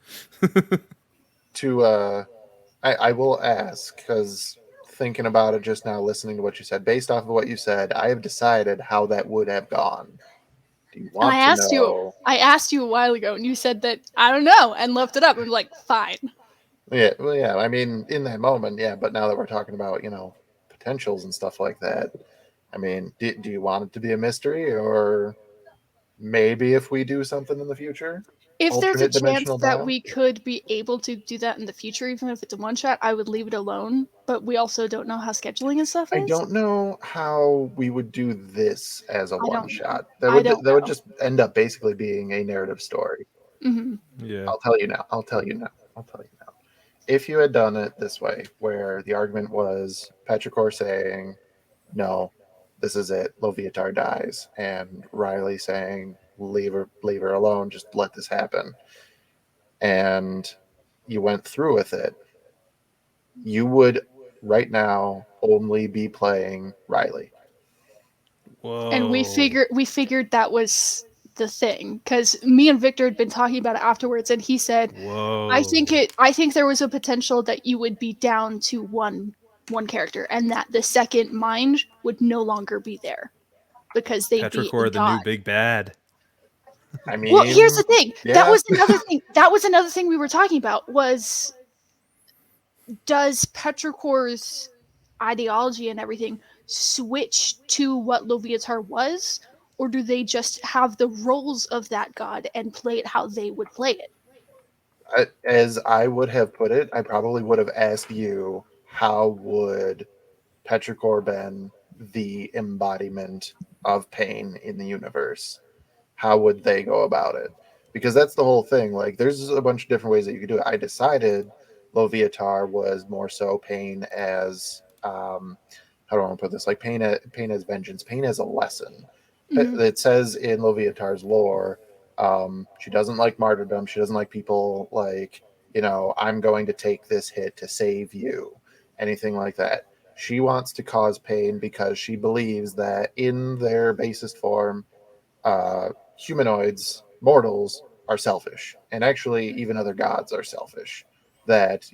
I will ask, because thinking about it just now, listening to what you said, based off of what you said, I have decided how that would have gone. Do you want to know? I asked you a while ago, and you said that I don't know, and left it up. I'm like, fine. Yeah, well, yeah. I mean, in that moment, yeah. But now that we're talking about, potentials and stuff like that, I mean, do you want it to be a mystery, or maybe if we do something in the future? If there's a chance that dial? we could be able to do that in the future, even if it's a one shot, I would leave it alone. But we also don't know how scheduling and stuff is. I don't know how we would do this as a one shot. That would just end up basically being a narrative story. Mm-hmm. Yeah. I'll tell you now. If you had done it this way, where the argument was Petrichor saying, "No, this is it. Loviatar dies," and Riley saying, leave her alone. Just let this happen. And you went through with it. You would right now only be playing Riley. Whoa. And we figured that was the thing, because me and Victor had been talking about it afterwards, and he said, "Whoa, I think there was a potential that you would be down to one character, and that the second mind would no longer be there because they'd be the new big bad." I mean, well, here's the thing. Yeah. That was another thing. That was another thing we were talking about. Was does Petrichor's ideology and everything switch to what Loviatar was, or do they just have the roles of that god and play it how they would play it? As I would have put it, I probably would have asked you, how would Petrichor been the embodiment of pain in the universe? How would they go about it? Because that's the whole thing. Like, there's a bunch of different ways that you could do it. I decided Loviatar was more so pain as how do I want to put this? Like pain as vengeance, pain as a lesson. Mm-hmm. It says in Loviatar's lore, She doesn't like martyrdom. She doesn't like people like, I'm going to take this hit to save you, anything like that. She wants to cause pain because she believes that in their basest form, humanoids, mortals, are selfish. And actually, even other gods are selfish. That,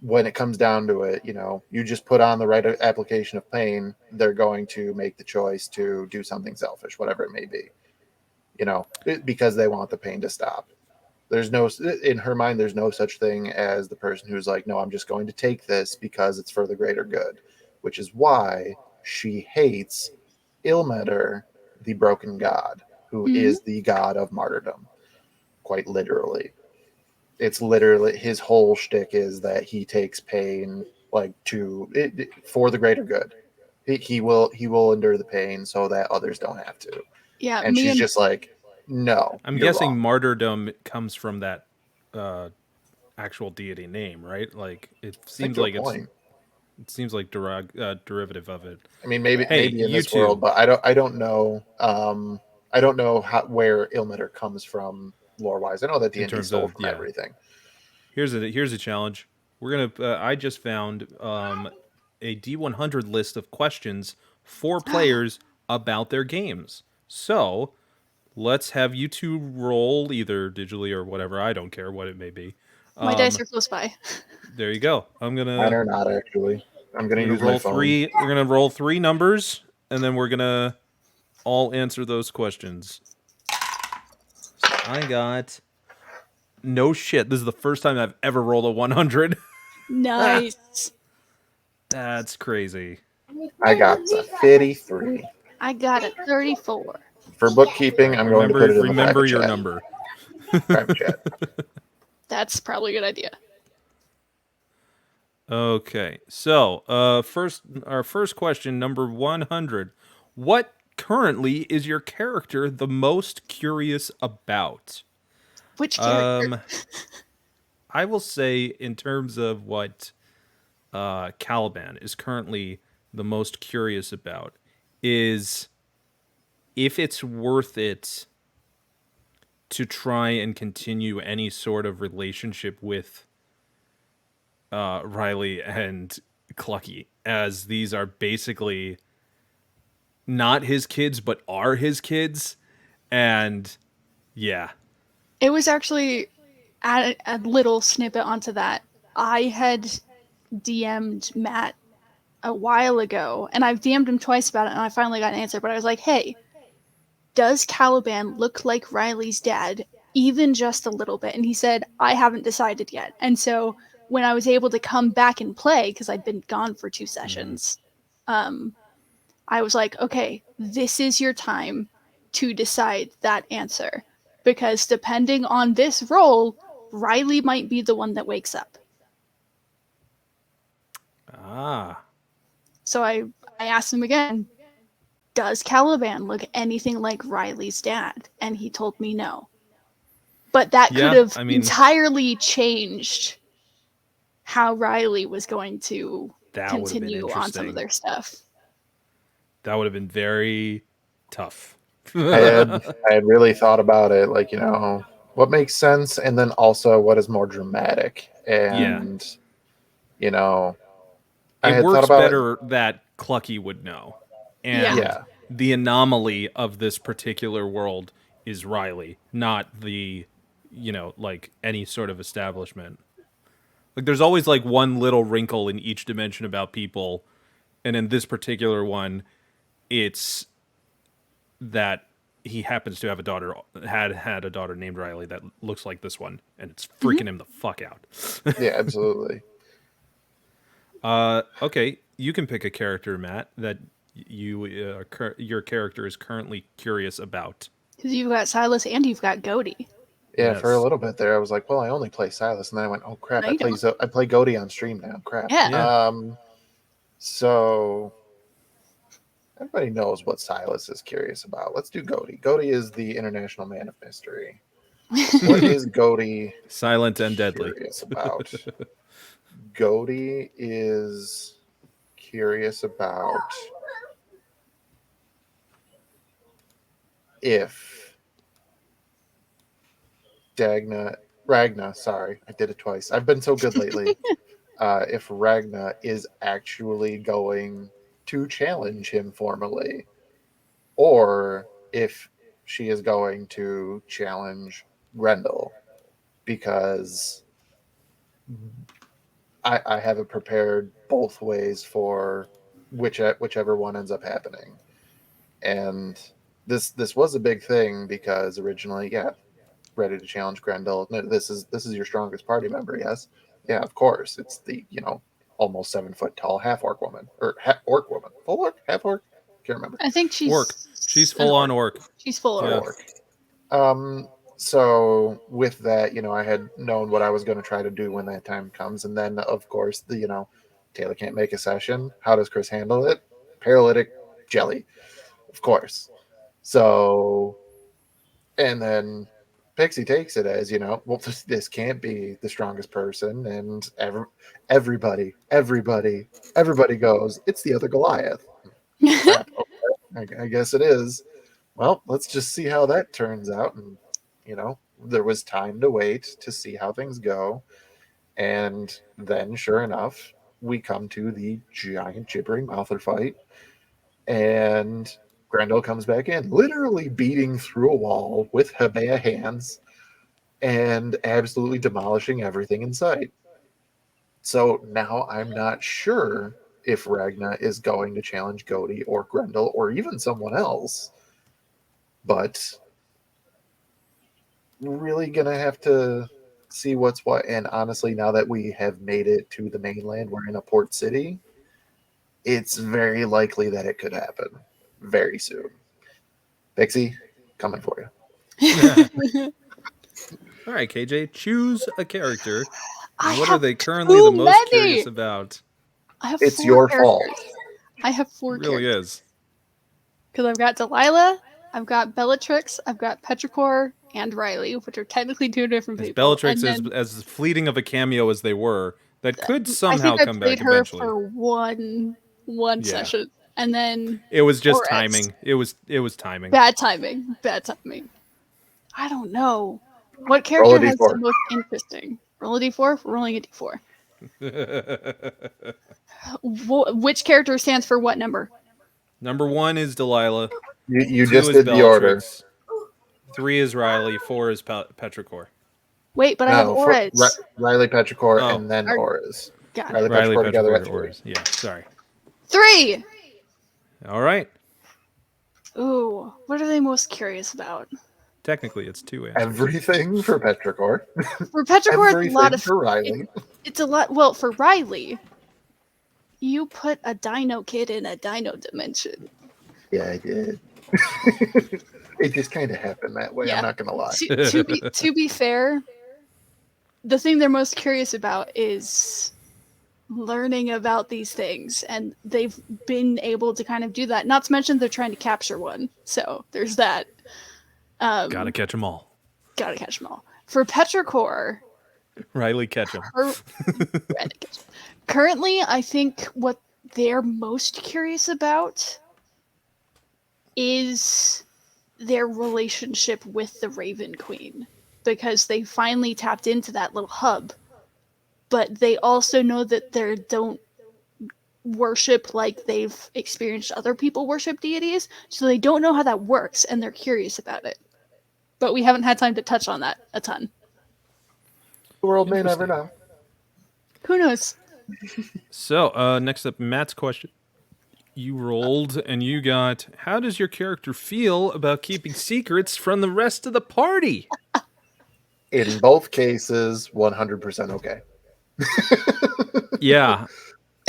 when it comes down to it, you just put on the right application of pain, they're going to make the choice to do something selfish, whatever it may be, because they want the pain to stop. There's no, in her mind, there's no such thing as the person who's like, no, I'm just going to take this because it's for the greater good, which is why she hates Ilmater, the broken god, who is the god of martyrdom, quite literally. It's literally his whole shtick is that he takes pain like for the greater good. He will endure the pain so that others don't have to. Yeah, and she's just like, no. I'm guessing wrong. Martyrdom comes from that actual deity name, right? Like it seems like it seems like derivative of it. I mean, maybe in this world, but I don't know. I don't know where Ilmater comes from lore wise. I know that D&D stole from everything. Here's a challenge. We're gonna. I just found a D100 list of questions for players about their games. So let's have you two roll either digitally or whatever. I don't care what it may be. My dice are close by. There you go. I'm gonna. Mine are not actually. I'm gonna use roll my phone. We're gonna roll 3 numbers, and then we're gonna all answer those questions. So I got. No shit. This is the first time I've ever rolled a 100. Nice. That's crazy. I got a 53. I got a 34. For bookkeeping, I'm going to put it in the remember your chat. number. Private chat. That's probably a good idea. Okay. So, our first question, number 100. What currently is your character the most curious about? Which character? I will say, in terms of what Caliban is currently the most curious about, is if it's worth it to try and continue any sort of relationship with Riley and Clucky, as these are basically not his kids, but are his kids. And yeah. It was actually a little snippet onto that. I had DM'd Matt a while ago, and I've DM'd him twice about it, and I finally got an answer, but I was like, hey, does Caliban look like Riley's dad, even just a little bit? And he said, I haven't decided yet. And so when I was able to come back and play, because I'd been gone for 2 sessions, I was like, okay, this is your time to decide that answer. Because depending on this roll, Riley might be the one that wakes up. So I asked him again, does Caliban look anything like Riley's dad? And he told me no. But that could have entirely changed how Riley was going to continue on some of their stuff. That would have been very tough. I had really thought about it, like, what makes sense, and then also what is more dramatic. And, it works better that Clucky would know. And the anomaly of this particular world is Riley, not the, like any sort of establishment. Like there's always like one little wrinkle in each dimension about people. And in this particular one, it's that he happens to have a daughter, had a daughter named Riley that looks like this one, and it's freaking him the fuck out. Yeah, absolutely. Okay, you can pick a character, Matt, that your character is currently curious about. Because you've got Silas and you've got Goaty. Yeah, for a little bit there, I was like, well, I only play Silas, and then I went, oh crap, I play Goaty on stream now. Crap. Yeah. So everybody knows what Silas is curious about. Let's do Goaty. Goaty is the international man of mystery. What is Goaty silent and deadly curious about? Goaty is curious about if Ragna, sorry, I did it twice. I've been so good lately. If Ragna is actually going to challenge him formally, or if she is going to challenge Grendel, because I have it prepared both ways for whichever one ends up happening. And this was a big thing because originally, yeah, ready to challenge Grendel. No, this is your strongest party member, yes? Yeah, of course. It's the, almost 7 foot tall half orc woman. Or orc woman. Full orc? Half orc? Can't remember. I think she's orc. She's full on orc. She's full Yeah. orc. So with that, I had known what I was going to try to do when that time comes. And then, of course, Taylor can't make a session. How does Chris handle it? Paralytic jelly, of course. So, and then Pixie takes it as, well, this can't be the strongest person. And everybody goes, it's the other Goliath. Crap, okay, I guess it is. Well, let's just see how that turns out. And, there was time to wait to see how things go. And then, sure enough, we come to the giant gibbering mouther fight. And Grendel comes back in, literally beating through a wall with her bare hands and absolutely demolishing everything in sight. So now I'm not sure if Ragna is going to challenge Godi or Grendel or even someone else. But really gonna have to see what's what. And honestly, now that we have made it to the mainland, we're in a port city, it's very likely that it could happen very soon. Pixie, coming for you. All right, KJ, choose a character. What have are they currently the most many. curious about? It's your fault. I have 4 It really characters. is. Because I've got Delilah, I've got Bellatrix, I've got Petrichor, and Riley, which are technically 2 different people. Bellatrix, as fleeting of a cameo as they were, that could somehow come back eventually. I played her for one session, and then it was just timing. It was timing. Bad timing. I don't know what character has the most interesting. Roll a d4. We're rolling a d4. Which character stands for what number? Number 1 is Delilah. You just did the order. 3 is Riley. 4 is Petrichor. Wait, but I have Oris. Riley, Petrichor, and then Oris. Riley, Petrichor together at 3. Oris. Yeah, sorry. 3! All right. Ooh, what are they most curious about? Technically, it's 2 answers. Everything for Petrichor. For Petrichor, it's a lot of... for Riley. It's a lot... Well, for Riley, you put a dino kid in a dino dimension. Yeah, I did. It just kind of happened that way. Yeah. I'm not gonna lie. To be fair, the thing they're most curious about is learning about these things, and they've been able to kind of do that. Not to mention they're trying to capture one, so there's that. Gotta catch them all. For Petrichor, Riley catch them. Currently, I think what they're most curious about is their relationship with the Raven Queen, because they finally tapped into that little hub, but they also know that they don't worship like they've experienced other people worship deities, so they don't know how that works, and they're curious about it. But we haven't had time to touch on that a ton. The world may never know. Who knows? So, next up, Matt's question. You rolled and you got, how does your character feel about keeping secrets from the rest of the party? In both cases, 100% okay. Yeah.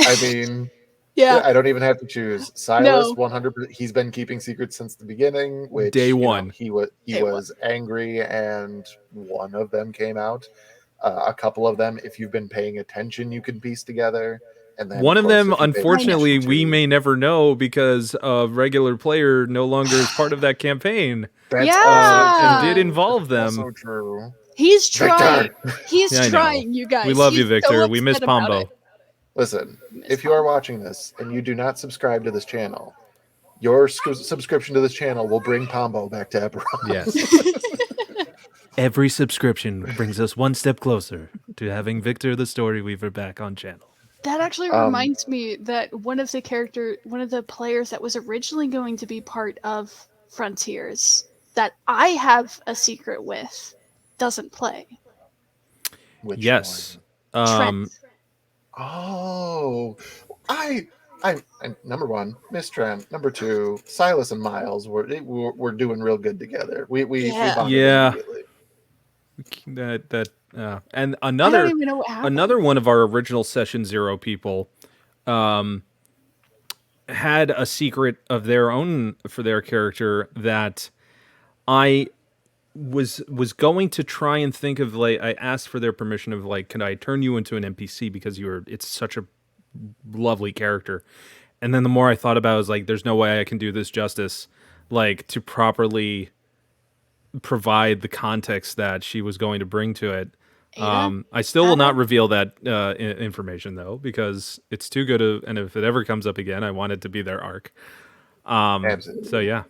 I mean, I don't even have to choose. Silas, 100%. He's been keeping secrets since the beginning. Which, day one. He was angry, and one of them came out. A couple of them, if you've been paying attention, you can piece together. And then, one of them, unfortunately, we may never know because a regular player no longer is part of that campaign. That's and did involve them. Also true. He's trying. He's trying, you guys. We love you, Victor. We miss Pombo. Listen, if you are watching this and you do not subscribe to this channel, your subscription to this channel will bring Pombo back to Eberron. Yes. Every subscription brings us one step closer to having Victor the Story Weaver back on channel. That actually reminds me that one of the players that was originally going to be part of Frontiers that I have a secret with doesn't play. Which yes. Trent. Oh, I number one, Miss Trent. Number two, Silas and Miles. We're doing real good together. We bonded immediately. And I don't even know what happened. another one of our original Session Zero people had a secret of their own for their character that I was going to try and think of. Like, I asked for their permission of like, can I turn you into an NPC because it's such a lovely character. And then the more I thought about it, I was like, there's no way I can do this justice, like to properly provide the context that she was going to bring to it. I still will not reveal that information though, because it's too good. And if it ever comes up again, I want it to be their arc. Absolutely. So yeah.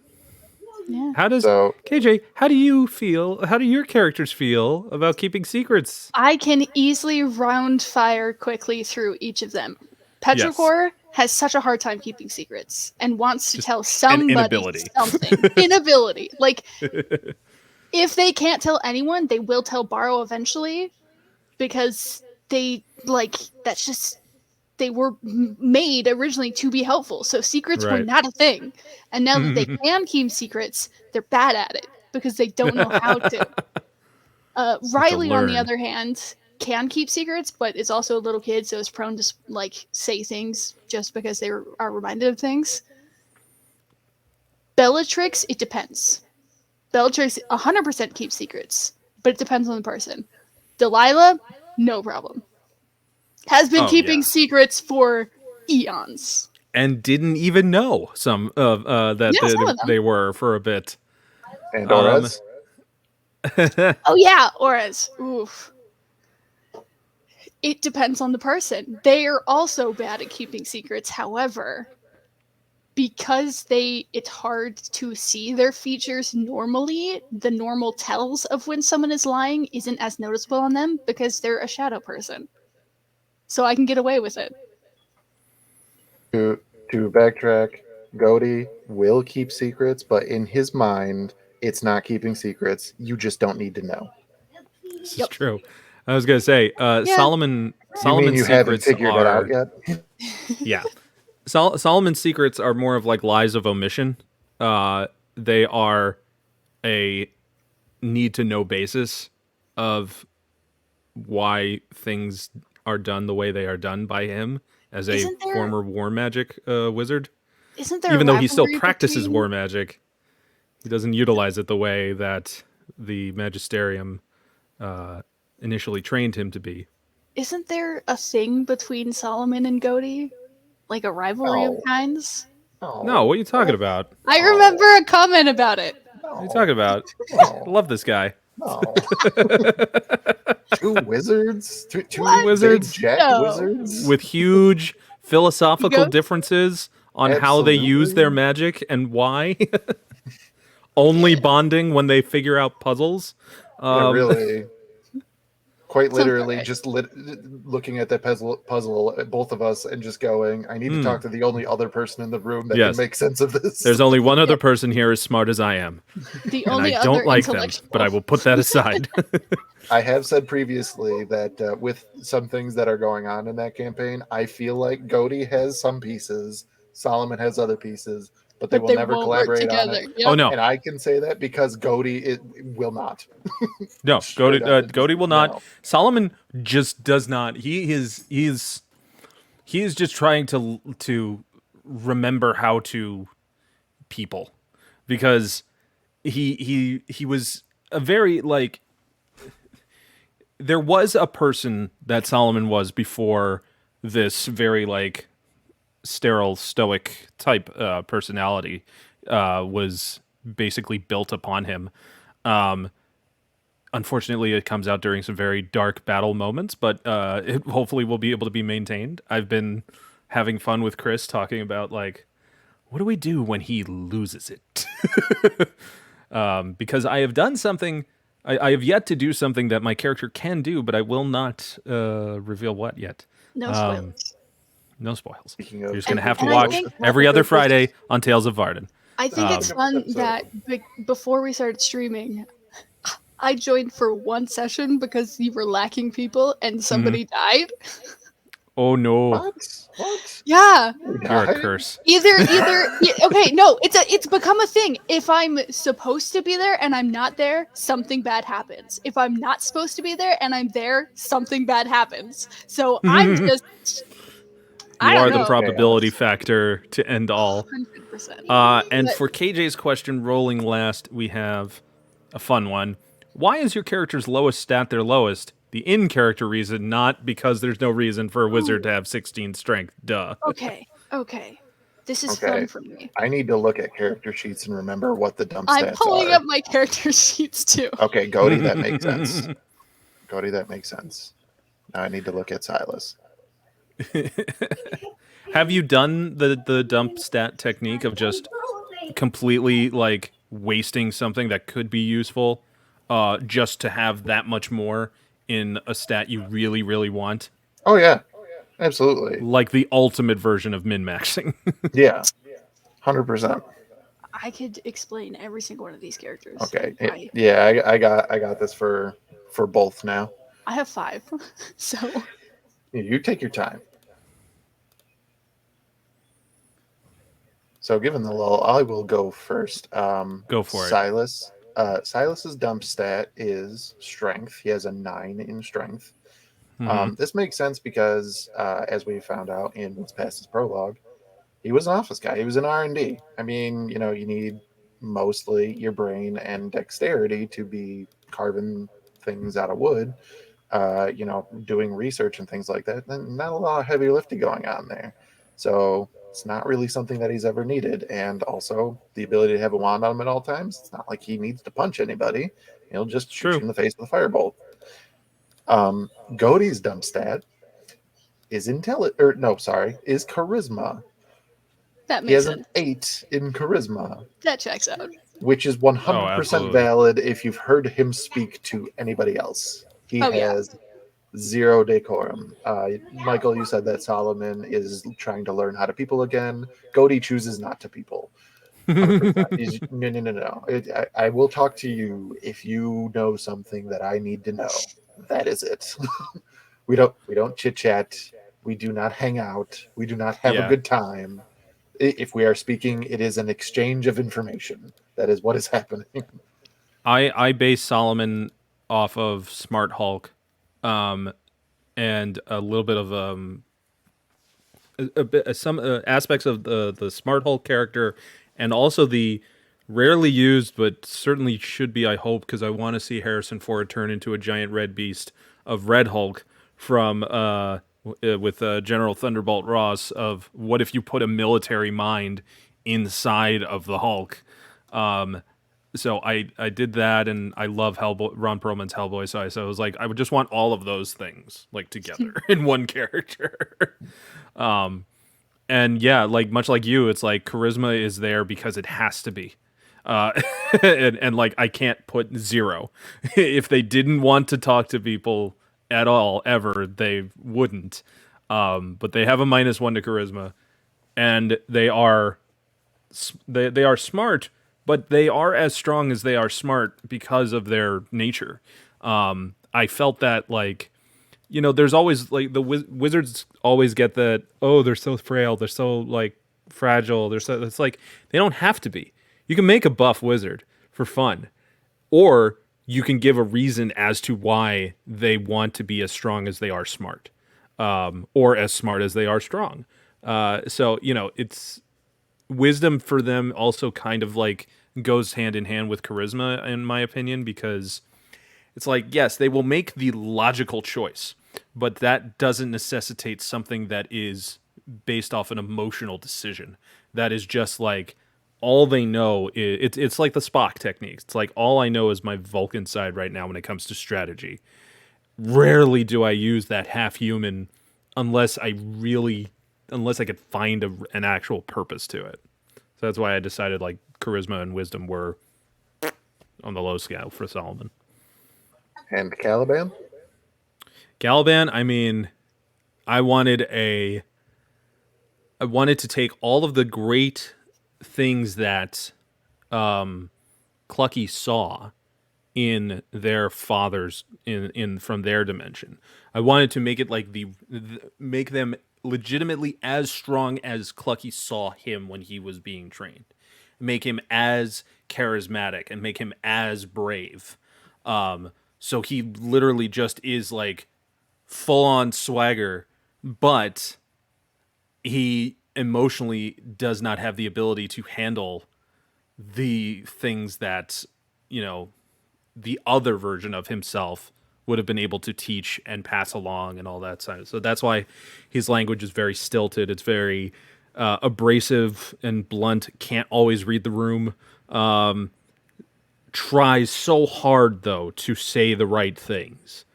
Yeah. KayJay, how do you feel? How do your characters feel about keeping secrets? I can easily round fire quickly through each of them. Petrichor has such a hard time keeping secrets and wants to tell somebody something. Inability. Like, if they can't tell anyone, they will tell Barrow eventually, because they were made originally to be helpful. So secrets were not a thing. And now that they can keep secrets, they're bad at it because they don't know how to. Riley, on the other hand, can keep secrets, but is also a little kid, so is prone to like say things just because they are reminded of things. Bellatrix, it depends. Bellatrix 100% keeps secrets, but it depends on the person. Delilah, no problem. Has been keeping secrets for eons. And didn't even know some of that they were for a bit. And Orez. Oh yeah, Orez. Oof. It depends on the person. They are also bad at keeping secrets. However, because it's hard to see their features normally, the normal tells of when someone is lying isn't as noticeable on them because they're a shadow person. So I can get away with it. To backtrack, Goaty will keep secrets, but in his mind, it's not keeping secrets. You just don't need to know. This is true. I was gonna say, Solomon's you haven't secrets figured that out yet? Yeah. Solomon's secrets are more of like lies of omission. They are a need to know basis of why things are done the way they are done by him as a former war magic wizard. Isn't there even though he still practices war magic, he doesn't utilize it the way that the magisterium initially trained him to be. Isn't there a thing between Solomon and Goaty? Like a rivalry of kinds? No, what are you talking about? I remember a comment about it. What are you talking about? I love this guy. No. Two wizards? Two wizards? Wizards? With huge philosophical differences on how they use their magic and why. Only bonding when they figure out puzzles. Really. Quite literally, just looking at that puzzle at both of us and just going, I need to talk to the only other person in the room that can make sense of this. There's only one other person here as smart as I am. I don't like them, but I will put that aside. I have said previously that with some things that are going on in that campaign, I feel like Goaty has some pieces, Solomon has other pieces, but they will never collaborate on it. Yep. Oh no! And I can say that because Goaty will not. No, Goaty will not. No. Solomon just does not. He is just trying to remember how to people, because he was a very like. There was a person that Solomon was before this very like sterile stoic type personality was basically built upon him. Unfortunately, it comes out during some very dark battle moments, but it hopefully will be able to be maintained. I've been having fun with Chris talking about like, what do we do when he loses it? Because I have done something I have yet to do something that my character can do, but I will not reveal what yet. No spoilers. No spoils. Speaking You're of, just going to have to and I watch think- every other Friday on Tales of Varden. I think it's fun episode. that before we started streaming, I joined for one session because you were lacking people and somebody died. Oh no, what? Yeah. you're a curse. Either okay, no, it's become a thing. If I'm supposed to be there and I'm not there, something bad happens. If I'm not supposed to be there and I'm there, something bad happens. So I'm just You are the know. probability factor to end all. 100%. And But- for KJ's question, rolling last, we have a fun one. Why is your character's lowest stat their lowest? The in-character reason, not because there's no reason for a wizard to have 16 strength. Duh. Okay. This is fun for me. I need to look at character sheets and remember what the dump I'm stats pulling are. up my character sheets too. Okay, Goaty, that makes sense. Goaty, that makes sense. Now I need to look at Silas. Have you done the dump stat technique of just completely like wasting something that could be useful just to have that much more in a stat you really, really want? Oh yeah, absolutely. Like the ultimate version of min-maxing. Yeah, 100%. I could explain every single one of these characters. Okay, Why. yeah, I got this for both now. I have 5, so You take your time. So given the lull, I will go first. Go for it. Silas. Silas's dump stat is strength. He has a 9 in strength. This makes sense because, as we found out in what's past his prologue, he was an office guy. He was an R&D. I mean, you need mostly your brain and dexterity to be carving things out of wood, doing research and things like that. Then not a lot of heavy lifting going on there. So it's not really something that he's ever needed. And also the ability to have a wand on him at all times. It's not like he needs to punch anybody. He'll just shoot you in the face with a firebolt. Goaty's dump stat is is charisma. that He has makes an sense. 8 in charisma, That checks out. which is 100% absolutely. valid if you've heard him speak to anybody else. He Oh, yeah. has 0 decorum. Michael, you said that Solomon is trying to learn how to people again. Goaty chooses not to people. 100%. No. I will talk to you if you know something that I need to know. That is it. We don't chit chat. We do not hang out. We do not have a good time. If we are speaking, it is an exchange of information. That is what is happening. I base Solomon off of Smart Hulk, and a little bit of some aspects of the Smart Hulk character, and also the rarely used but certainly should be, I hope, because I want to see Harrison Ford turn into a giant red beast of Red Hulk from with General Thunderbolt Ross of what if you put a military mind inside of the Hulk. So I did that, and I love Ron Perlman's Hellboy, so I was like, I would just want all of those things like together in one character. And yeah, like much like you, it's like charisma is there because it has to be. And like I can't put 0. If they didn't want to talk to people at all ever, they wouldn't. But they have a -1 to charisma, and they are smart, but they are as strong as they are smart because of their nature. I felt that like, there's always like the wizards always get that, oh, they're so frail, they're so like fragile, it's like they don't have to be. You can make a buff wizard for fun, or you can give a reason as to why they want to be as strong as they are smart, or as smart as they are strong. So it's wisdom for them also kind of like goes hand in hand with charisma, in my opinion, because it's like, yes, they will make the logical choice, but that doesn't necessitate something that is based off an emotional decision. That is just like all they know is it's like the Spock technique. It's like all I know is my Vulcan side right now when it comes to strategy. Rarely do I use that half human unless I could find an actual purpose to it. So that's why I decided like charisma and wisdom were on the low scale for Solomon. And Caliban? Caliban, I mean, I wanted to take all of the great things that Clucky saw in their fathers in from their dimension. I wanted to make it like make them legitimately as strong as Clucky saw him when he was being trained. Make him as charismatic and make him as brave. So he literally just is like full on swagger, but he emotionally does not have the ability to handle the things that, you know, the other version of himself would have been able to teach and pass along and all that side. So that's why his language is very stilted. It's very abrasive and blunt. Can't always read the room. Tries so hard though to say the right things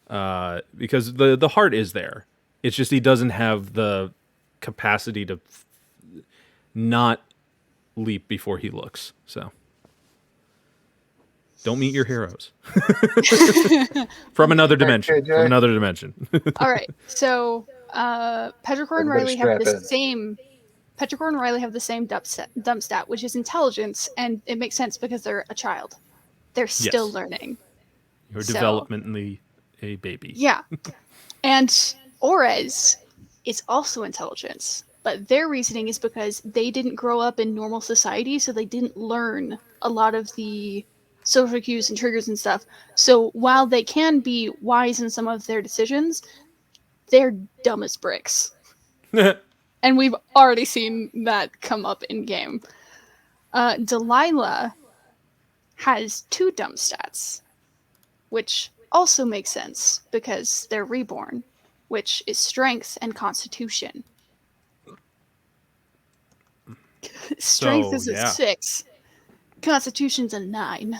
because the heart is there. It's just he doesn't have the capacity to not leap before he looks. So. Don't meet your heroes. From another dimension. From another dimension. All right. So Petrichor and Riley have the same. Petrichor and Riley have the same dump stat, which is intelligence, and it makes sense because they're a child. They're still learning. You're developmentally a baby. Yeah. And Orez is also intelligence, but their reasoning is because they didn't grow up in normal society, so they didn't learn a lot of the social cues and triggers and stuff. So while they can be wise in some of their decisions, they're dumb as bricks. And we've already seen that come up in game. Delilah has 2 dumb stats, which also makes sense because they're reborn, which is strength and constitution. Strength is a 6. Constitution's a 9.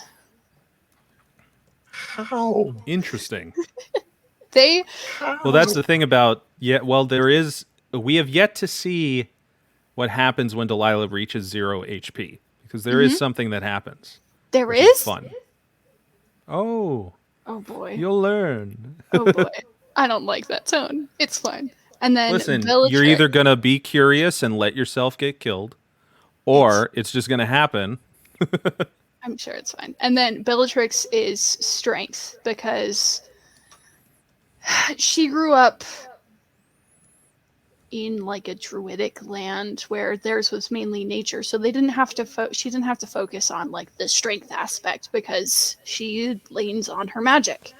How? Interesting. How? Well, that's the thing about we have yet to see what happens when Delilah reaches 0 HP because there is something that happens. There is fun. Oh boy, you'll learn. Oh boy, I don't like that tone. It's fine. And then listen, Bellatrix, you're either gonna be curious and let yourself get killed, or it's just gonna happen. I'm sure it's fine. And then Bellatrix is strength because she grew up in like a druidic land where theirs was mainly nature, so they didn't have to she didn't have to focus on like the strength aspect because she leans on her magic,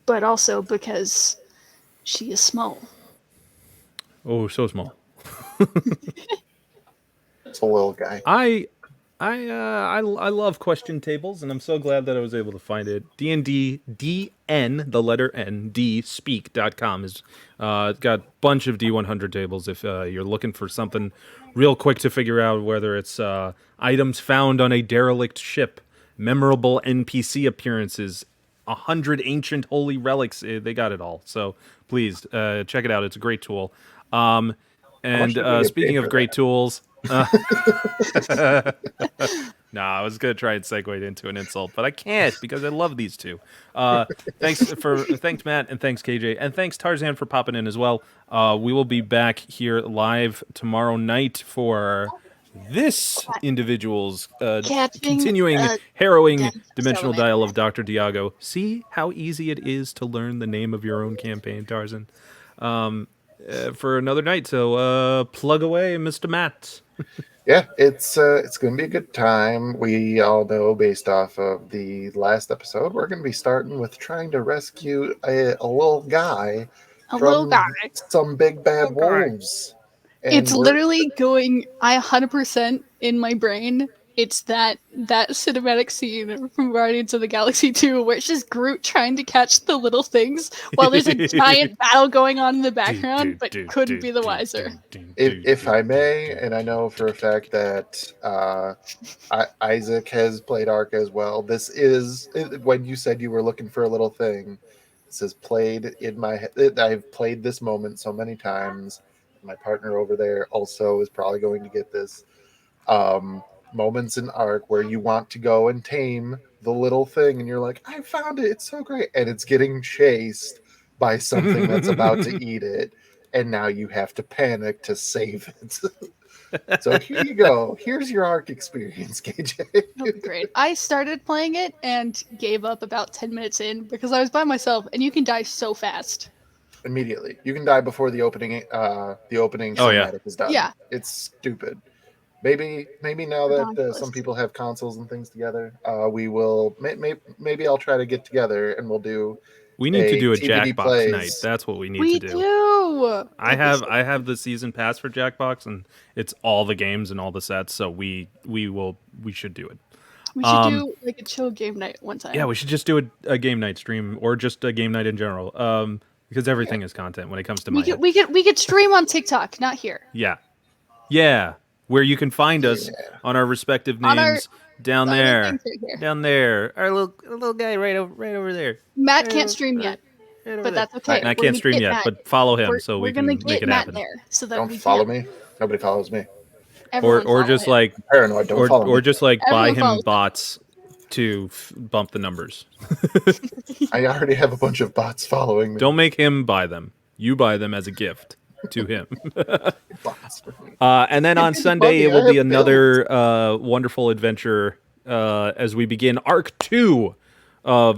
but also because she is small. Oh, so small. It's a little guy. I love question tables, and I'm so glad that I was able to find it. D&D DN, the letter N, dspeak.com is got a bunch of D100 tables if you're looking for something real quick to figure out whether it's items found on a derelict ship, memorable NPC appearances, 100 ancient holy relics. They got it all. So please check it out. It's a great tool. And speaking of great tools... No, I was gonna try and segue into an insult, but I can't because I love these two. Thanks Matt, and thanks KayJay, and thanks Tarzan for popping in as well. We will be back here live tomorrow night for this individual's continuing harrowing dimensional dial of Dr. Diago. See how easy it is to learn the name of your own campaign, Tarzan. For another night, so plug away, Mr. Matt. Yeah, it's going to be a good time. We all know, based off of the last episode, we're going to be starting with trying to rescue a little guy from some big bad wolves. And it's literally going. I 100% in my brain. It's that cinematic scene from Guardians of the Galaxy 2 where it's just Groot trying to catch the little things while there's a giant battle going on in the background, but couldn't be the wiser. If I may, and I know for a fact that Isaac has played Ark as well, this is, when you said you were looking for a little thing, this is played in my head. I've played this moment so many times. My partner over there also is probably going to get this. Moments in Ark where you want to go and tame the little thing, and you're like, I found it. It's so great, and it's getting chased by something that's about to eat it, and now you have to panic to save it. So here you go. Here's your Ark experience, KayJay. That'll be great. I started playing it and gave up about 10 minutes in because I was by myself, and you can die so fast. Immediately, you can die before the opening. The opening cinematic is done. Yeah, it's stupid. Maybe now that some people have consoles and things together, we will. Maybe I'll try to get together and we'll do. We need to do a TBD Jackbox plays. night. That's what we need we to do. do. I have the season pass for Jackbox, and it's all the games and all the sets. So we should do it. We should do like a chill game night one time. Yeah, we should just do a game night stream or just a game night in general. Because everything is content when it comes to my head. We could stream on TikTok, not here. Yeah, where you can find us on our respective names down there, our little guy right over there. Matt can't stream yet, but that's okay. I can't stream yet, but follow him so we can make it happen. There so that don't follow me. Nobody follows me. Or just like paranoid. Don't follow me. Or just like buy Everyone him bots to bump the numbers. I already have a bunch of bots following me. Don't make him buy them. You buy them as a gift to him. And then on Sunday, it will be another wonderful adventure as we begin Arc 2 of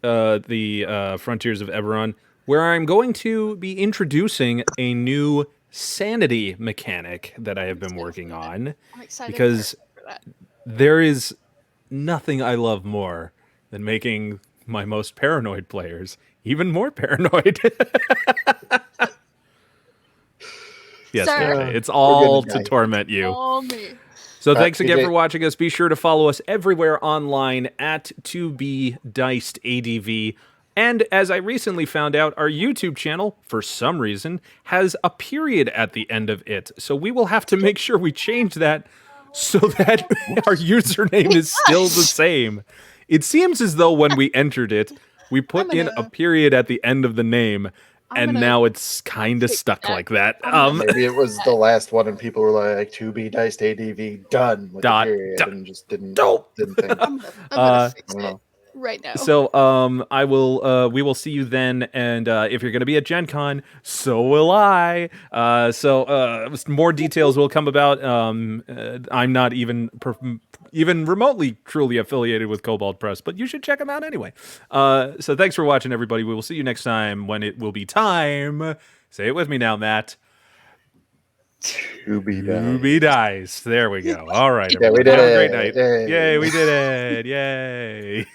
the Frontiers of Eberron, where I'm going to be introducing a new sanity mechanic that I have been working on. I'm excited because for that. there is nothing I love more than making my most paranoid players even more paranoid. Yes, KayJay, it's all to torment you. All me. So thanks again for watching us. Be sure to follow us everywhere online at 2B Diced ADV. And as I recently found out, our YouTube channel, for some reason, has a period at the end of it. So we will have to make sure we change that so that our username is still the same. It seems as though when we entered it, we put in a period at the end of the name, and now it's kind of stuck like that. Maybe it was the last one, and people were like, "2B Diced ADV done with the period," and just didn't think. I'm gonna fix it right now. So we will see you then, and if you're going to be at Gen Con, so will I. So more details will come about. I'm not even remotely truly affiliated with Cobalt Press, but you should check them out anyway. So thanks for watching, everybody. We will see you next time when it will be time. Say it with me now, Matt. To be diced. There we go. All right. Yeah, we did Have it. a great night. Yay. Yay, we did it. Yay.